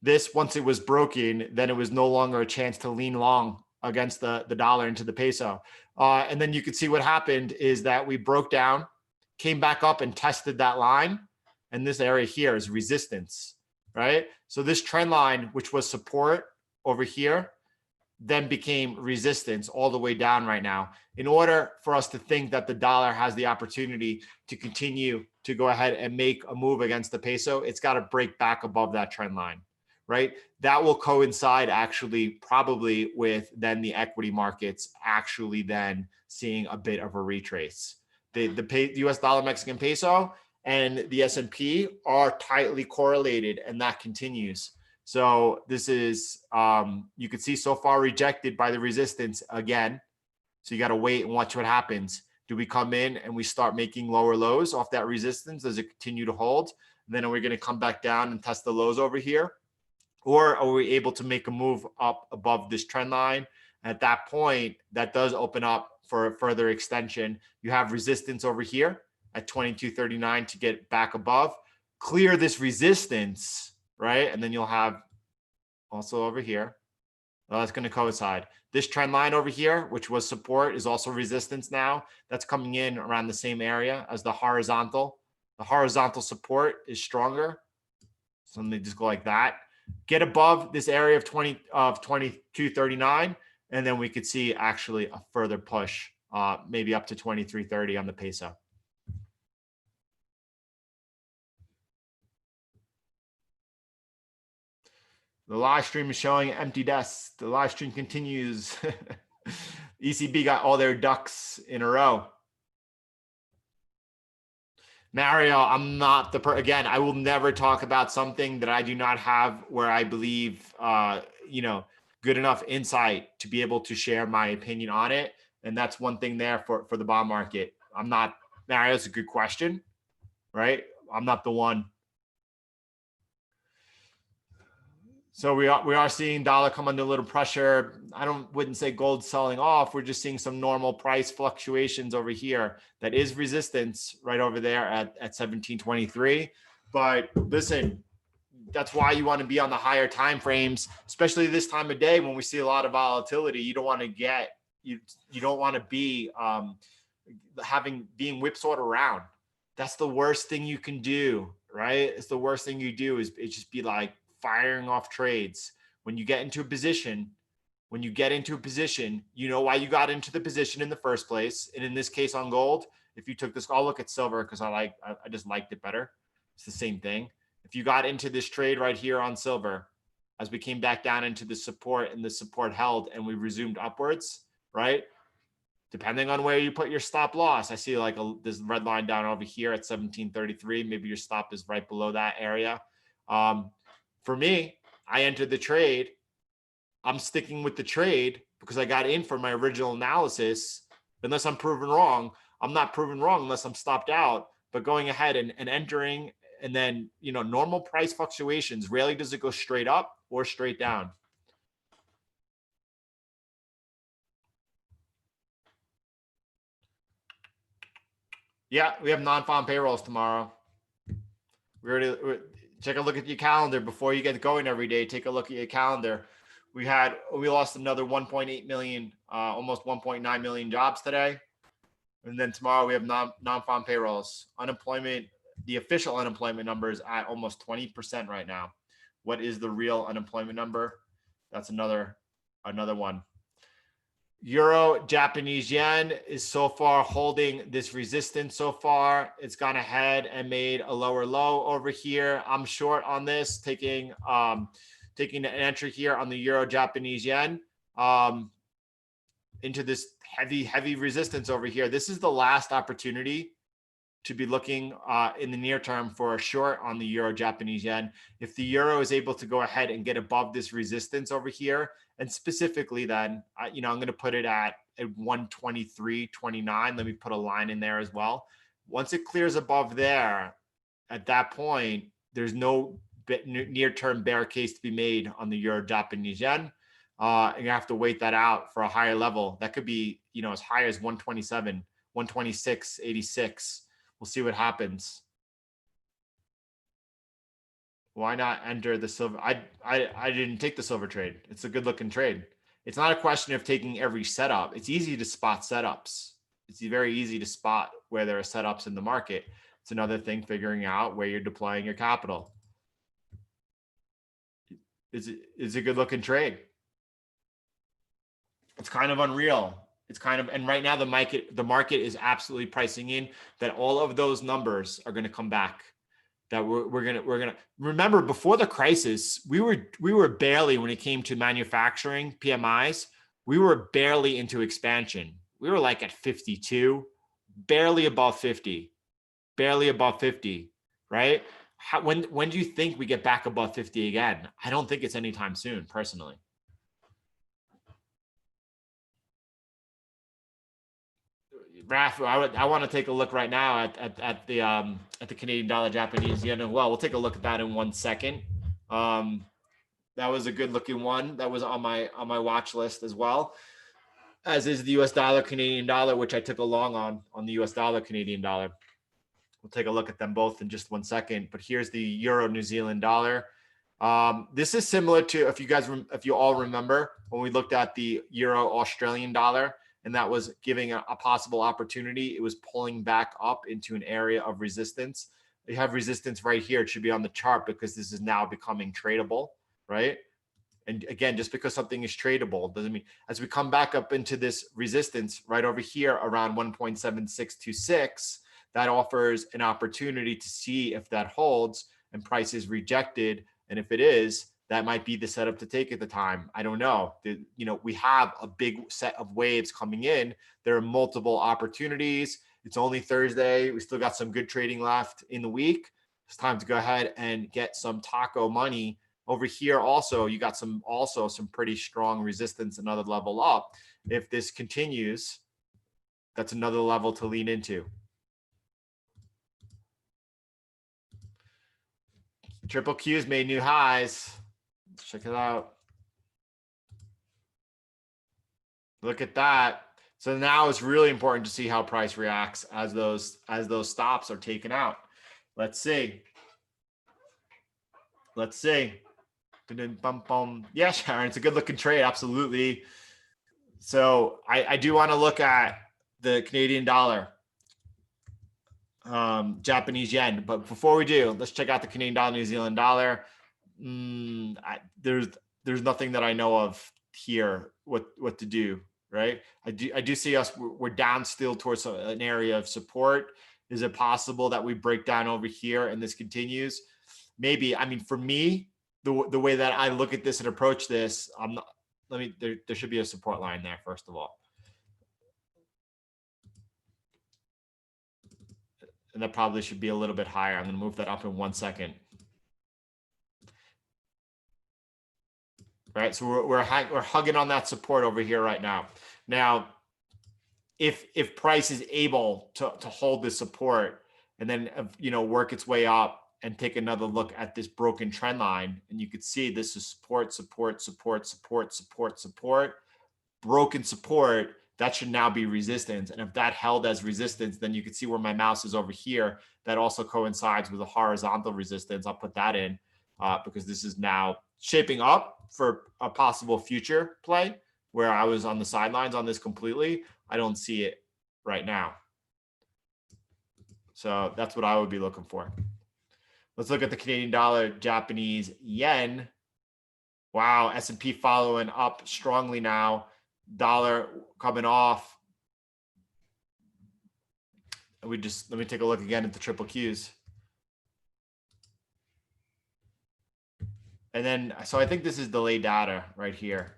This, once it was broken, then it was no longer a chance to lean long against the dollar into the peso. And then you could see what happened is that we broke down, came back up and tested that line. And this area here is resistance, right? So this trend line, which was support over here, then became resistance all the way down right now. In order for us to think that the dollar has the opportunity to continue to go ahead and make a move against the peso, it's got to break back above that trend line, right? That will coincide actually probably with then the equity markets actually then seeing a bit of a retrace. The US dollar Mexican peso and the S&P are tightly correlated, and that continues. So this is, you can see so far rejected by the resistance again. So you got to wait and watch what happens. Do we come in and we start making lower lows off that resistance? Does it continue to hold? And then are we going to come back down and test the lows over here? Or are we able to make a move up above this trend line? At that point, that does open up for a further extension. You have resistance over here at 22.39 to get back above. Clear this resistance, right? And then you'll have also over here. Well, that's going to coincide. This trend line over here, which was support, is also resistance now. That's coming in around the same area as the horizontal. The horizontal support is stronger. So let me just go like that. Get above this area of 22.39, and then we could see actually a further push, maybe up to 23.30 on the peso. The live stream is showing empty desks. The live stream continues. ECB got all their ducks in a row. Mario, I'm not the again, I will never talk about something that I do not have where I believe, good enough insight to be able to share my opinion on it. And that's one thing there for the bond market. I'm not, Mario, that's a good question, right? I'm not the one. So we are seeing dollar come under a little pressure. Wouldn't say gold selling off. We're just seeing some normal price fluctuations over here. That is resistance right over there at 1723. But listen, that's why you want to be on the higher time frames, especially this time of day when we see a lot of volatility. You don't want to get you don't want to be being whipsawed around. That's the worst thing you can do, right? It's the worst thing you do is just be like firing off trades. When you get into a position, you know why you got into the position in the first place. And in this case on gold, if you took this, I'll look at silver because I just liked it better. It's the same thing. If you got into this trade right here on silver, as we came back down into the support and the support held and we resumed upwards, right? Depending on where you put your stop loss, I see like this red line down over here at 1733. Maybe your stop is right below that area. For me, I entered the trade. I'm sticking with the trade because I got in for my original analysis. Unless I'm proven wrong, I'm not proven wrong unless I'm stopped out. But going ahead and entering, and then, normal price fluctuations, rarely does it go straight up or straight down. Yeah, we have non-farm payrolls tomorrow. Take a look at your calendar before you get going every day. Take a look at your calendar. We lost another 1.8 million, almost 1.9 million jobs today. And then tomorrow we have non-farm payrolls. Unemployment, the official unemployment number is at almost 20% right now. What is the real unemployment number? That's another one. Euro, Japanese yen is so far holding this resistance so far. It's gone ahead and made a lower low over here. I'm short on this, taking an entry here on the Euro, Japanese yen into this heavy resistance over here. This is the last opportunity to be looking in the near term for a short on the Euro, Japanese yen. If the Euro is able to go ahead and get above this resistance over here, and specifically then, I'm going to put it at 123.29. Let me put a line in there as well. Once it clears above there, at that point, there's no near-term bear case to be made on the Euro, Japanese yen. And you have to wait that out for a higher level. That could be, as high as 127, 126.86. We'll see what happens. Why not enter the silver? I didn't take the silver trade. It's a good looking trade. It's not a question of taking every setup. It's easy to spot setups. It's very easy to spot where there are setups in the market. It's another thing figuring out where you're deploying your capital. It's a good looking trade. It's kind of unreal. And right now the market is absolutely pricing in that all of those numbers are going to come back. That we're gonna remember before the crisis, we were barely, when it came to manufacturing PMIs, we were barely into expansion. We were like at 52, barely above 50. barely above 50, right? When do you think we get back above 50 again? I don't think it's anytime soon, personally. Raf, I want to take a look right now at the Canadian dollar, Japanese yen as well. We'll take a look at that in 1 second. That was a good looking one. That was on my watch list as well, as is the US dollar, Canadian dollar, which I took a long on the US dollar, Canadian dollar. We'll take a look at them both in just 1 second. But here's the Euro New Zealand dollar. This is similar to, if you all remember, when we looked at the Euro Australian dollar, and that was giving a possible opportunity. It was pulling back up into an area of resistance. You have resistance right here. It should be on the chart because this is now becoming tradable, right? And again, just because something is tradable doesn't mean, as we come back up into this resistance right over here around 1.7626, that offers an opportunity to see if that holds and price is rejected. And if it is, that might be the setup to take at the time. I don't know. We have a big set of waves coming in. There are multiple opportunities. It's only Thursday. We still got some good trading left in the week. It's time to go ahead and get some taco money. Over here also, you got some pretty strong resistance, another level up. If this continues, that's another level to lean into. Triple Q's made new highs. Check it out. Look at that. So now it's really important to see how price reacts as those stops are taken out. Let's see. Yeah, Sharon, it's a good looking trade. Absolutely. So I do want to look at the Canadian dollar, Japanese yen. But before we do, let's check out the Canadian dollar, New Zealand dollar. There's nothing that I know of here what to do, right? I do see us, we're down still towards an area of support. Is it possible that we break down over here and this continues? Maybe. I mean, for me, the way that I look at this and approach this, there should be a support line there, first of all. And that probably should be a little bit higher. I'm going to move that up in 1 second. Right, so we're hugging on that support over here right now. Now, if price is able to hold this support and then work its way up and take another look at this broken trend line, and you could see this is support, broken support, that should now be resistance. And if that held as resistance, then you can see where my mouse is over here. That also coincides with a horizontal resistance. I'll put that in because this is now shaping up for a possible future play where I was on the sidelines on this completely. I don't see it right now. So that's what I would be looking for. Let's look at the Canadian dollar, Japanese yen. Wow, S&P following up strongly now. Dollar coming off. Let me take a look again at the triple Qs. And then, so I think this is delayed data right here.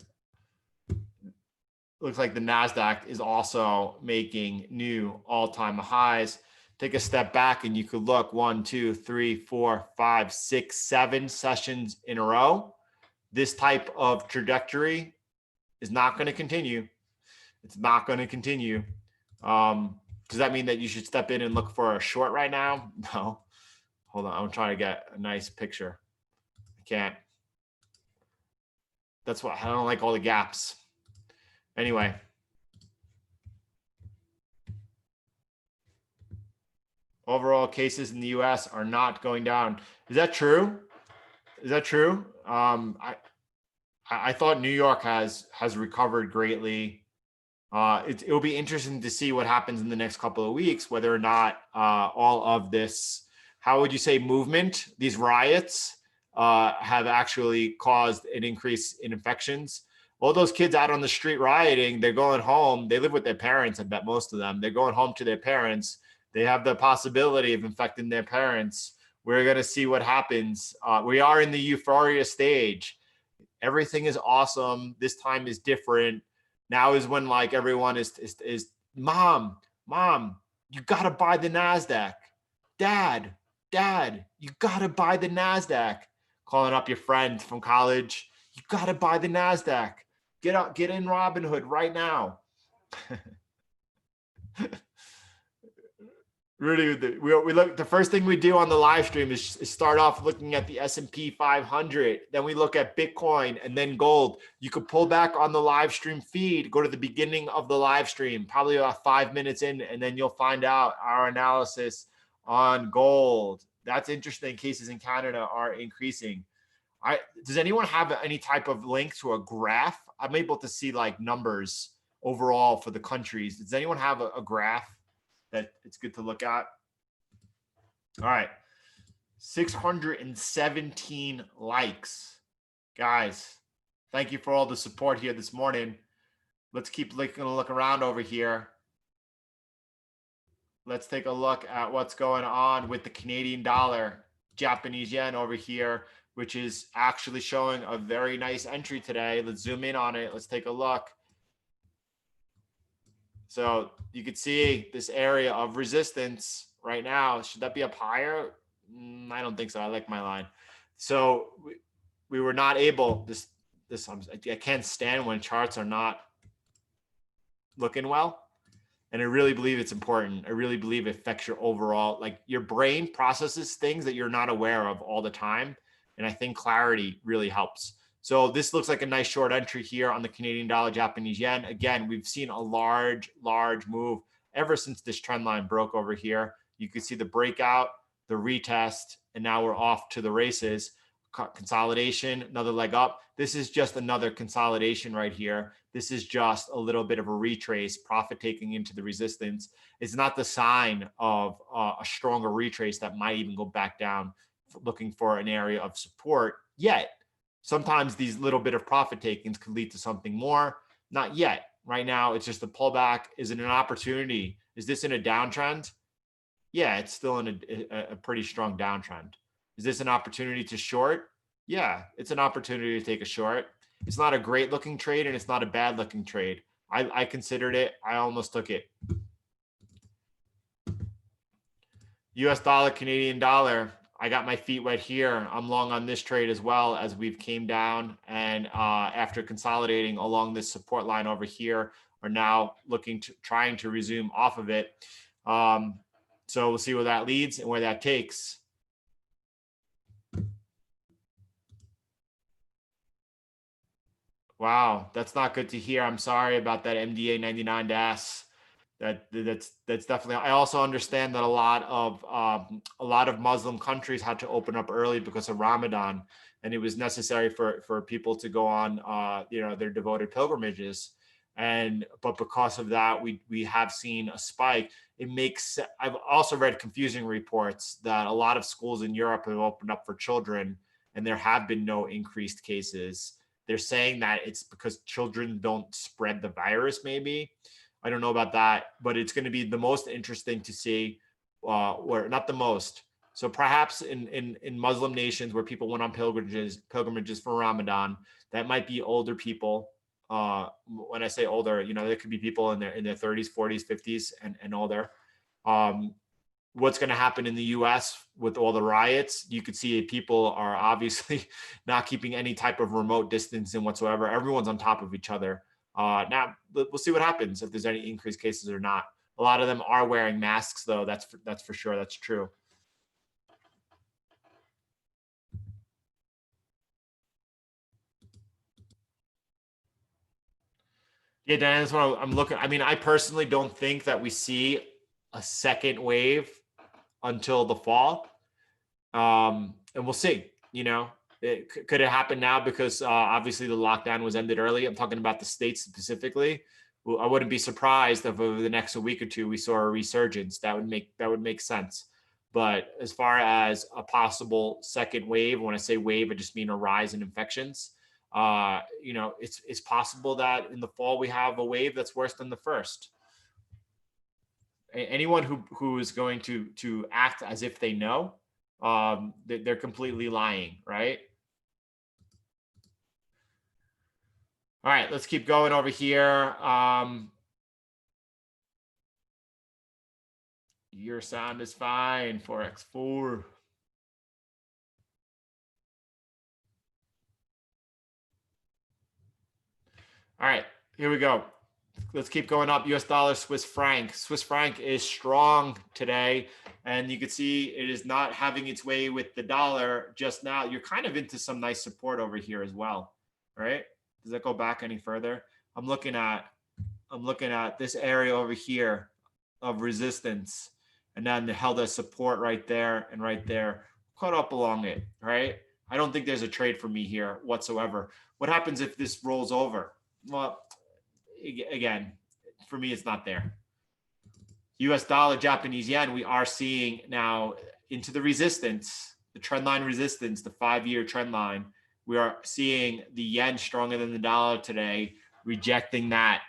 Looks like the NASDAQ is also making new all-time highs. Take a step back and you could look 1, 2, 3, 4, 5, 6, 7 sessions in a row. This type of trajectory is not going to continue. It's not going to continue. Does that mean that you should step in and look for a short right now? No. Hold on. I'm trying to get a nice picture. I can't. That's why I don't like all the gaps. Anyway. Overall cases in the US are not going down. Is that true? Is that true? I thought New York has recovered greatly. It will be interesting to see what happens in the next couple of weeks, whether or not all of this, how would you say, movement, these riots have actually caused an increase in infections. All those kids out on the street rioting, they're going home. They live with their parents, I bet most of them. They're going home to their parents. They have the possibility of infecting their parents. We're going to see what happens. We are in the euphoria stage. Everything is awesome. This time is different. Now is when like everyone is mom, you got to buy the NASDAQ. Dad, you gotta buy the NASDAQ. Calling up your friend from college. You gotta buy the NASDAQ. Get in Robinhood right now. Really, we look. The first thing we do on the live stream is start off looking at the S&P 500. Then we look at Bitcoin and then gold. You could pull back on the live stream feed, go to the beginning of the live stream, probably about 5 minutes in, and then you'll find out our analysis on gold. That's interesting. Cases in Canada are increasing. Does anyone have any type of link to a graph? I'm able to see like numbers overall for the countries. Does anyone have a graph that it's good to look at? All right. 617 likes. Guys, thank you for all the support here this morning. Let's keep looking a look around over here. Let's take a look at what's going on with the Canadian dollar, Japanese yen over here, which is actually showing a very nice entry today. Let's zoom in on it. Let's take a look. So you could see this area of resistance right now. Should that be up higher? I don't think so. I like my line. So we were not able, I can't stand when charts are not looking well. And I really believe it's important. I really believe it affects your overall, like your brain processes things that you're not aware of all the time. And I think clarity really helps. So this looks like a nice short entry here on the Canadian dollar, Japanese yen. Again, we've seen a large move ever since this trend line broke over here. You could see the breakout, the retest, and now we're off to the races. Consolidation, another leg up. This is just another consolidation right here. This is just a little bit of a retrace, profit taking into the resistance. It's not the sign of a stronger retrace that might even go back down, looking for an area of support yet. Sometimes these little bit of profit takings could lead to something more. Not yet. Right now, it's just a pullback. Is it an opportunity? Is this in a downtrend? Yeah, it's still in a pretty strong downtrend. Is this an opportunity to short? Yeah, it's an opportunity to take a short. It's not a great looking trade and it's not a bad looking trade. I considered it. I almost took it. US dollar, Canadian dollar. I got my feet wet here. I'm long on this trade as well as we've came down and after consolidating along this support line over here are now trying to resume off of it. So we'll see where that leads and where that takes. Wow, that's not good to hear. I'm sorry about that MDA 99 DAS. That's definitely. I also understand that a lot of Muslim countries had to open up early because of Ramadan, and it was necessary for people to go on their devoted pilgrimages. But because of that, we have seen a spike. I've also read confusing reports that a lot of schools in Europe have opened up for children, and there have been no increased cases. They're saying that it's because children don't spread the virus, maybe. I don't know about that, but it's going to be the most interesting to see, or not the most. So perhaps in Muslim nations where people went on pilgrimages for Ramadan, that might be older people. When I say older, there could be people in their 30s, 40s, 50s, and older. What's going to happen in the US with all the riots? You could see people are obviously not keeping any type of remote distancing whatsoever. Everyone's on top of each other. Now we'll see what happens if there's any increased cases or not. A lot of them are wearing masks, though. That's for sure. That's true. Yeah, Dan, that's what I'm looking. I mean, I personally don't think that we see a second wave until the fall. And we'll see. Could it happen now because obviously the lockdown was ended early? I'm talking about the States specifically. Well, I wouldn't be surprised if over the next week or two we saw a resurgence. That would make sense. But as far as a possible second wave, when I say wave, I just mean a rise in infections. It's possible that in the fall we have a wave that's worse than the first. Anyone who is going to act as if they know, they're completely lying, right? All right, let's keep going over here. Your sound is fine, Forex 4. All right, here we go. Let's keep going up. US dollar, Swiss franc. Swiss franc is strong today. And you can see it is not having its way with the dollar just now. You're kind of into some nice support over here as well, right? Does that go back any further? I'm looking at this area over here of resistance, and then they held a support right there and right there. Caught up along it, right? I don't think there's a trade for me here whatsoever. What happens if this rolls over? Well, again, for me, it's not there. US dollar, Japanese yen, we are seeing now into the resistance, the trend line resistance, the 5-year trend line. We are seeing the yen stronger than the dollar today, rejecting that.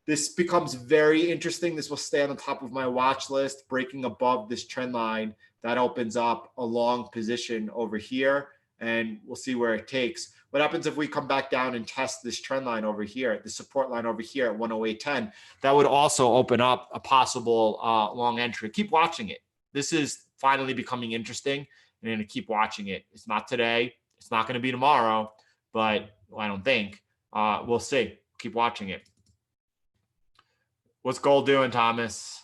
This becomes very interesting. This will stay on the top of my watch list, breaking above this trend line. That opens up a long position over here, and we'll see where it takes. What happens if we come back down and test this trend line over here, the support line over here at 108.10? That would also open up a possible long entry. Keep watching it. This is finally becoming interesting, and I'm going to keep watching it. It's not today. It's not going to be tomorrow, but I don't think. We'll see. Keep watching it. What's gold doing, Thomas?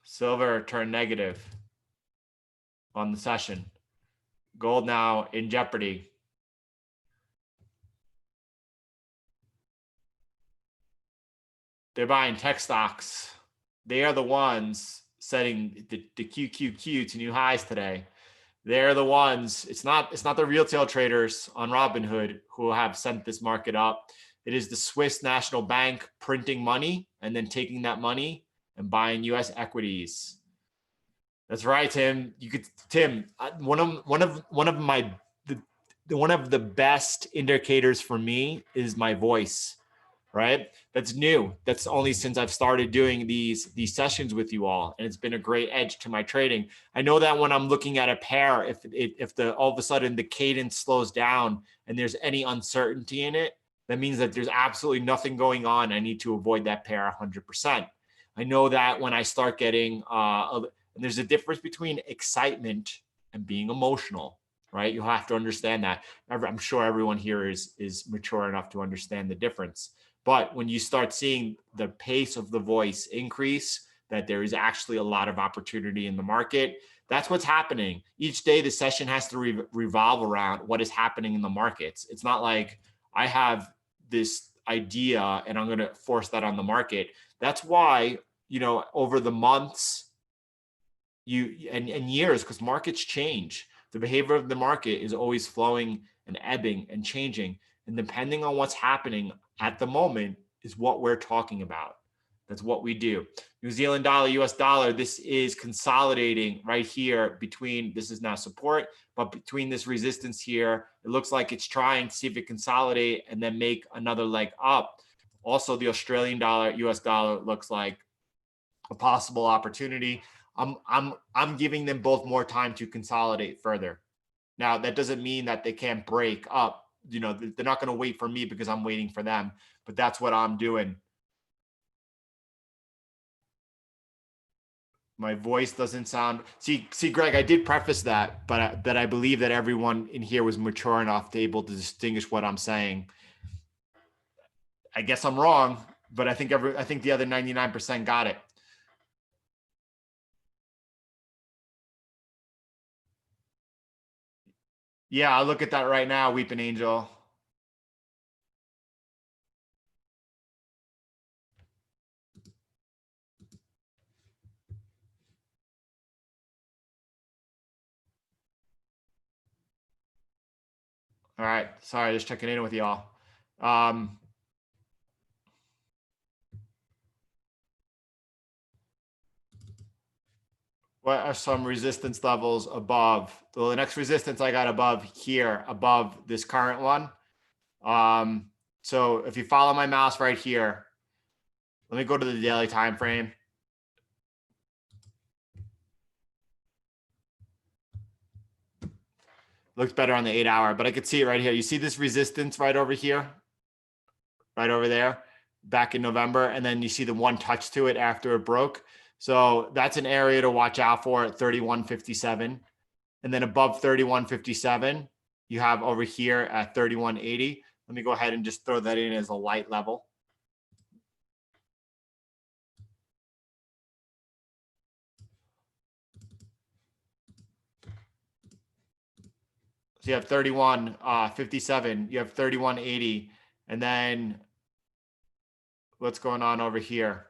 Silver turned negative on the session. Gold now in jeopardy. They're buying tech stocks. They are the ones setting the QQQ to new highs today. They're the ones. It's not the retail traders on Robinhood who have sent this market up. It is the Swiss National Bank printing money and then taking that money and buying U.S. equities. That's right, Tim. Tim. One of the best indicators for me is my voice. Right? That's new. That's only since I've started doing these sessions with you all, and it's been a great edge to my trading. I know that when I'm looking at a pair, if all of a sudden the cadence slows down and there's any uncertainty in it, that means that there's absolutely nothing going on. I need to avoid that pair 100%. I know that when I start getting, and there's a difference between excitement and being emotional, right? You have to understand that. I'm sure everyone here is mature enough to understand the difference. But when you start seeing the pace of the voice increase, that there is actually a lot of opportunity in the market, that's what's happening. Each day, the session has to revolve around what is happening in the markets. It's not like I have this idea and I'm going to force that on the market. That's why, over the months and years, because markets change, the behavior of the market is always flowing and ebbing and changing. And depending on what's happening at the moment is what we're talking about. That's what we do. New Zealand dollar, US dollar, this is consolidating right here between, this is now support, but between this resistance here, it looks like it's trying to see if it consolidate and then make another leg up. Also, the Australian dollar, US dollar looks like a possible opportunity. I'm giving them both more time to consolidate further. Now, that doesn't mean that they can't break up. They're not going to wait for me because I'm waiting for them, but that's what I'm doing. My voice doesn't sound. See, Greg, I did preface that, but I believe that everyone in here was mature enough to able to distinguish what I'm saying. I guess I'm wrong, but I think the other 99% got it. Yeah, I'll look at that right now, Weeping Angel. All right. Sorry, just checking in with y'all. What are some resistance levels above? So the next resistance I got above here, above this current one. So if you follow my mouse right here, let me go to the daily time frame. Looks better on the 8-hour, but I could see it right here. You see this resistance right over here, right over there? back in November, and then you see the one touch to it after it broke. So that's an area to watch out for at 31.57. And then above 31.57, you have over here at 31.80. Let me go ahead and just throw that in as a light level. So you have 31.57, you have 31.80, and then what's going on over here?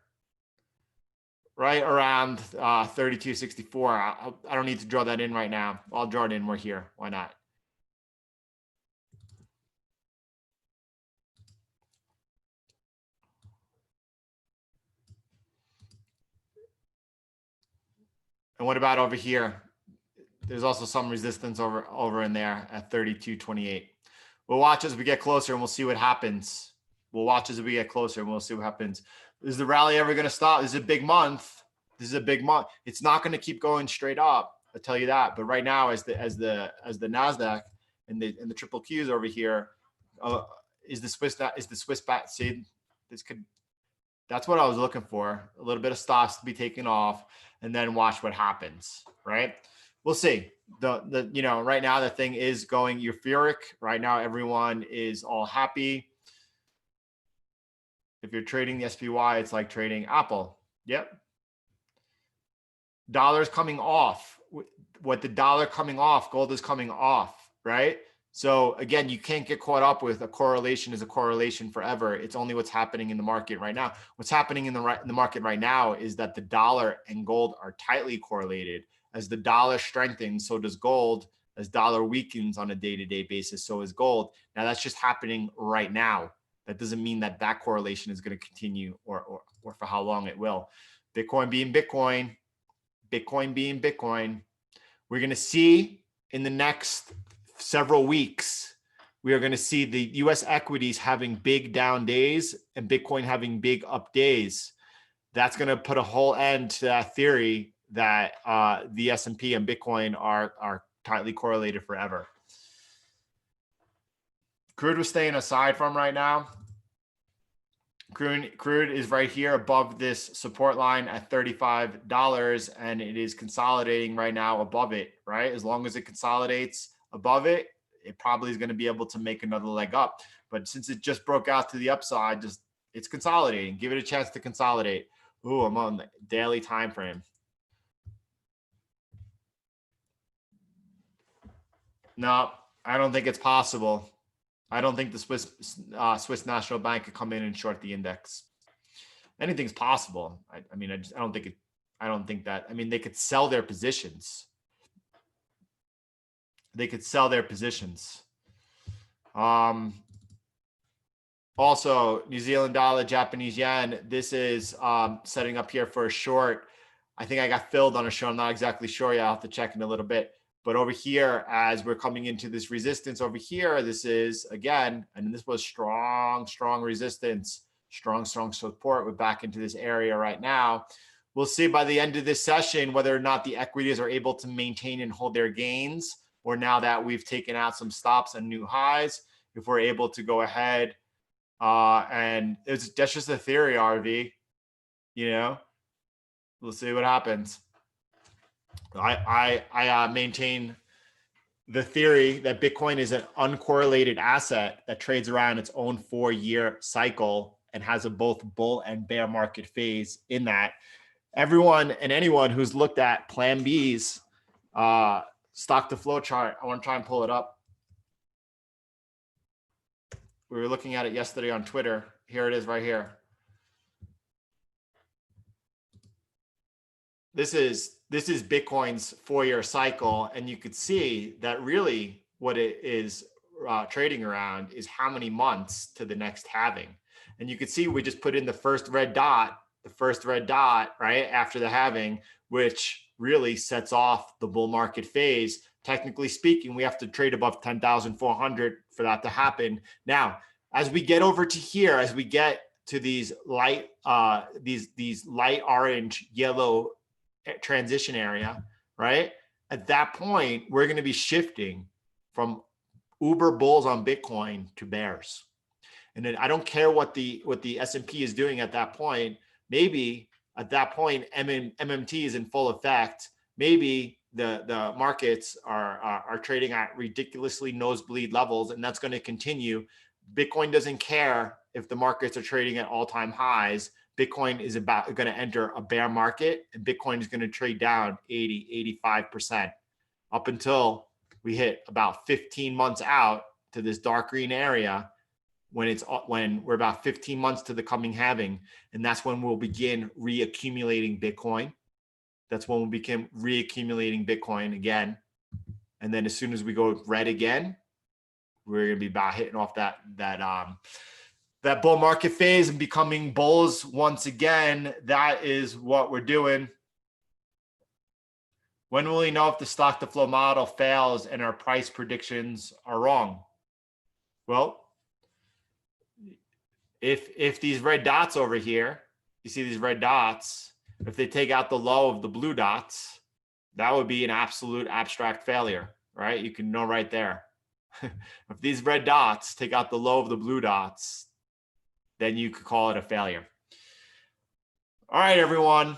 Right around 32.64. I don't need to draw that in right now. I'll draw it in more here. Why not? And what about over here? There's also some resistance over in there at 32.28. We'll watch as we get closer and we'll see what happens. We'll watch as we get closer and we'll see what happens. Is the rally ever going to stop? This is a big month. This is a big month. It's not going to keep going straight up. I'll tell you that. But right now, as the Nasdaq and the triple Qs over here, is the Swiss bat. See, that's what I was looking for. A little bit of stops to be taken off, and then watch what happens. Right. We'll see. Right now the thing is going euphoric. Right now everyone is all happy. If you're trading the SPY, it's like trading Apple. Yep. Dollar's coming off. What the dollar coming off, gold is coming off, right? So again, you can't get caught up with a correlation is a correlation forever. It's only what's happening in the market right now. What's happening in the market right now is that the dollar and gold are tightly correlated. As the dollar strengthens, so does gold. As dollar weakens on a day-to-day basis, so is gold. Now that's just happening right now. That doesn't mean that correlation is going to continue or for how long it will. Bitcoin being Bitcoin, Bitcoin being Bitcoin. We're going to see in the next several weeks, we are going to see the US equities having big down days and Bitcoin having big up days. That's going to put a whole end to that theory that the S&P and Bitcoin are tightly correlated forever. Crude was staying aside from right now. Crude is right here above this support line at $35, and it is consolidating right now above it, right? As long as it consolidates above it, it probably is going to be able to make another leg up. But since it just broke out to the upside, it's consolidating. Give it a chance to consolidate. Ooh, I'm on the daily time frame. No, I don't think it's possible. I don't think the Swiss National Bank could come in and short the index. Anything's possible. I don't think that. I mean, they could sell their positions. They could sell their positions. Also, New Zealand dollar, Japanese yen. This is setting up here for a short. I think I got filled on a short. I'm not exactly sure yet. I'll have to check in a little bit. But over here, as we're coming into this resistance over here, this is, again, and this was strong resistance, strong support. We're back into this area right now. We'll see by the end of this session whether or not the equities are able to maintain and hold their gains, or now that we've taken out some stops and new highs, if we're able to go ahead. And that's just a theory, RV. We'll see what happens. I maintain the theory that Bitcoin is an uncorrelated asset that trades around its own 4-year cycle and has a both bull and bear market phase in that. Everyone and anyone who's looked at Plan B's stock to flow chart, I want to try and pull it up. We were looking at it yesterday on Twitter. Here it is right here. This is Bitcoin's 4-year cycle, and you could see that really what it is trading around is how many months to the next halving. And you could see we just put in the first red dot right after the halving, which really sets off the bull market phase. Technically speaking, we have to trade above 10,400 for that to happen. Now, as we get over to here, as we get to these light orange, yellow transition area, right? At that point, we're going to be shifting from uber bulls on Bitcoin to bears. And then I don't care what the S&P is doing at that point. Maybe at that point, MMT is in full effect. Maybe the markets are trading at ridiculously nosebleed levels, and that's going to continue. Bitcoin doesn't care if the markets are trading at all-time highs. Bitcoin is about going to enter a bear market, and Bitcoin is going to trade down 85% up until we hit about 15 months out to this dark green area, when we're about 15 months to the coming halving, and that's when we'll begin reaccumulating Bitcoin. That's when we'll begin reaccumulating Bitcoin again. And then as soon as we go red again, we're going to be about hitting off that bull market phase and becoming bulls once again. That is what we're doing. When will we know if the stock to flow model fails and our price predictions are wrong? Well, if these red dots over here, you see these red dots, if they take out the low of the blue dots, that would be an absolute abstract failure, right? You can know right there. If these red dots take out the low of the blue dots, then you could call it a failure. All right, everyone,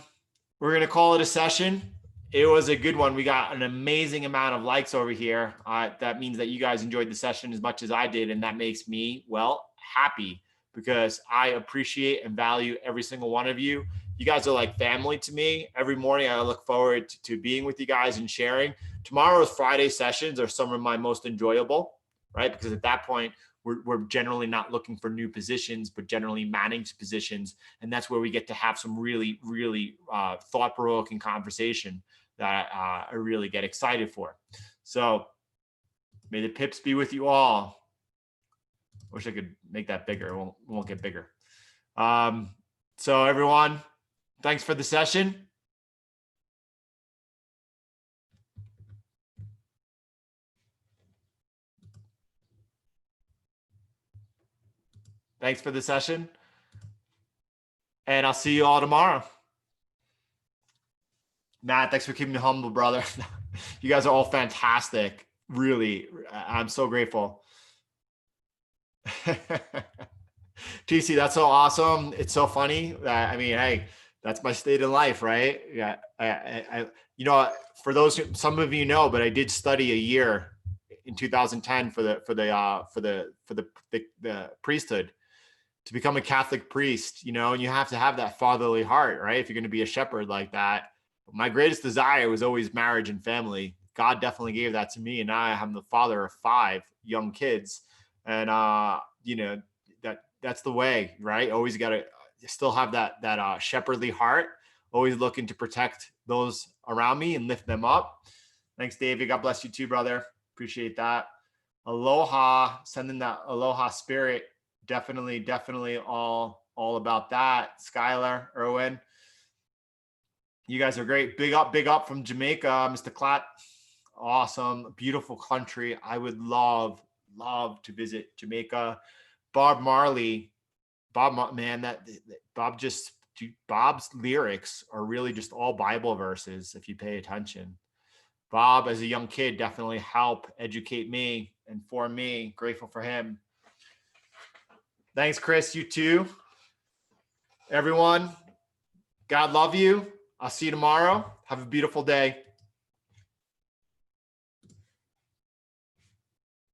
we're going to call it a session. It was a good one. We got an amazing amount of likes over here. That means that you guys enjoyed the session as much as I did, and that makes me, well, happy, because I appreciate and value every single one of you. You guys are like family to me. Every morning I look forward to being with you guys and sharing. Tomorrow's Friday sessions are some of my most enjoyable, right? Because at that point, we're generally not looking for new positions, but generally managed positions. And that's where we get to have some really, really thought-provoking conversation that I really get excited for. So may the pips be with you all. Wish I could make that bigger. It won't get bigger. So everyone, thanks for the session. Thanks for the session. And I'll see you all tomorrow. Matt, thanks for keeping me humble, brother. You guys are all fantastic. Really, I'm so grateful. TC, that's so awesome. It's so funny. I mean, hey, that's my state in life, right? Yeah, you know, for those some of you know, but I did study a year in 2010 for the priesthood, to become a Catholic priest. You know, and you have to have that fatherly heart, right? If you're going to be a shepherd like that. My greatest desire was always marriage and family. God definitely gave that to me, and I am the father of 5 young kids, and you know, that's the way, right? Always got to still have that shepherdly heart, always looking to protect those around me and lift them up. Thanks, David. God bless you too, brother. Appreciate that. Aloha, sending that aloha spirit. Definitely all about that. Skylar, Erwin, you guys are great. Big up from Jamaica, Mr. Klatt. Awesome, beautiful country. I would love to visit Jamaica. Bob Marley, man, Bob's lyrics are really just all Bible verses if you pay attention. Bob, as a young kid, definitely helped educate me and inform me. Grateful for him. Thanks, Chris. You too. Everyone, God love you. I'll see you tomorrow. Have a beautiful day.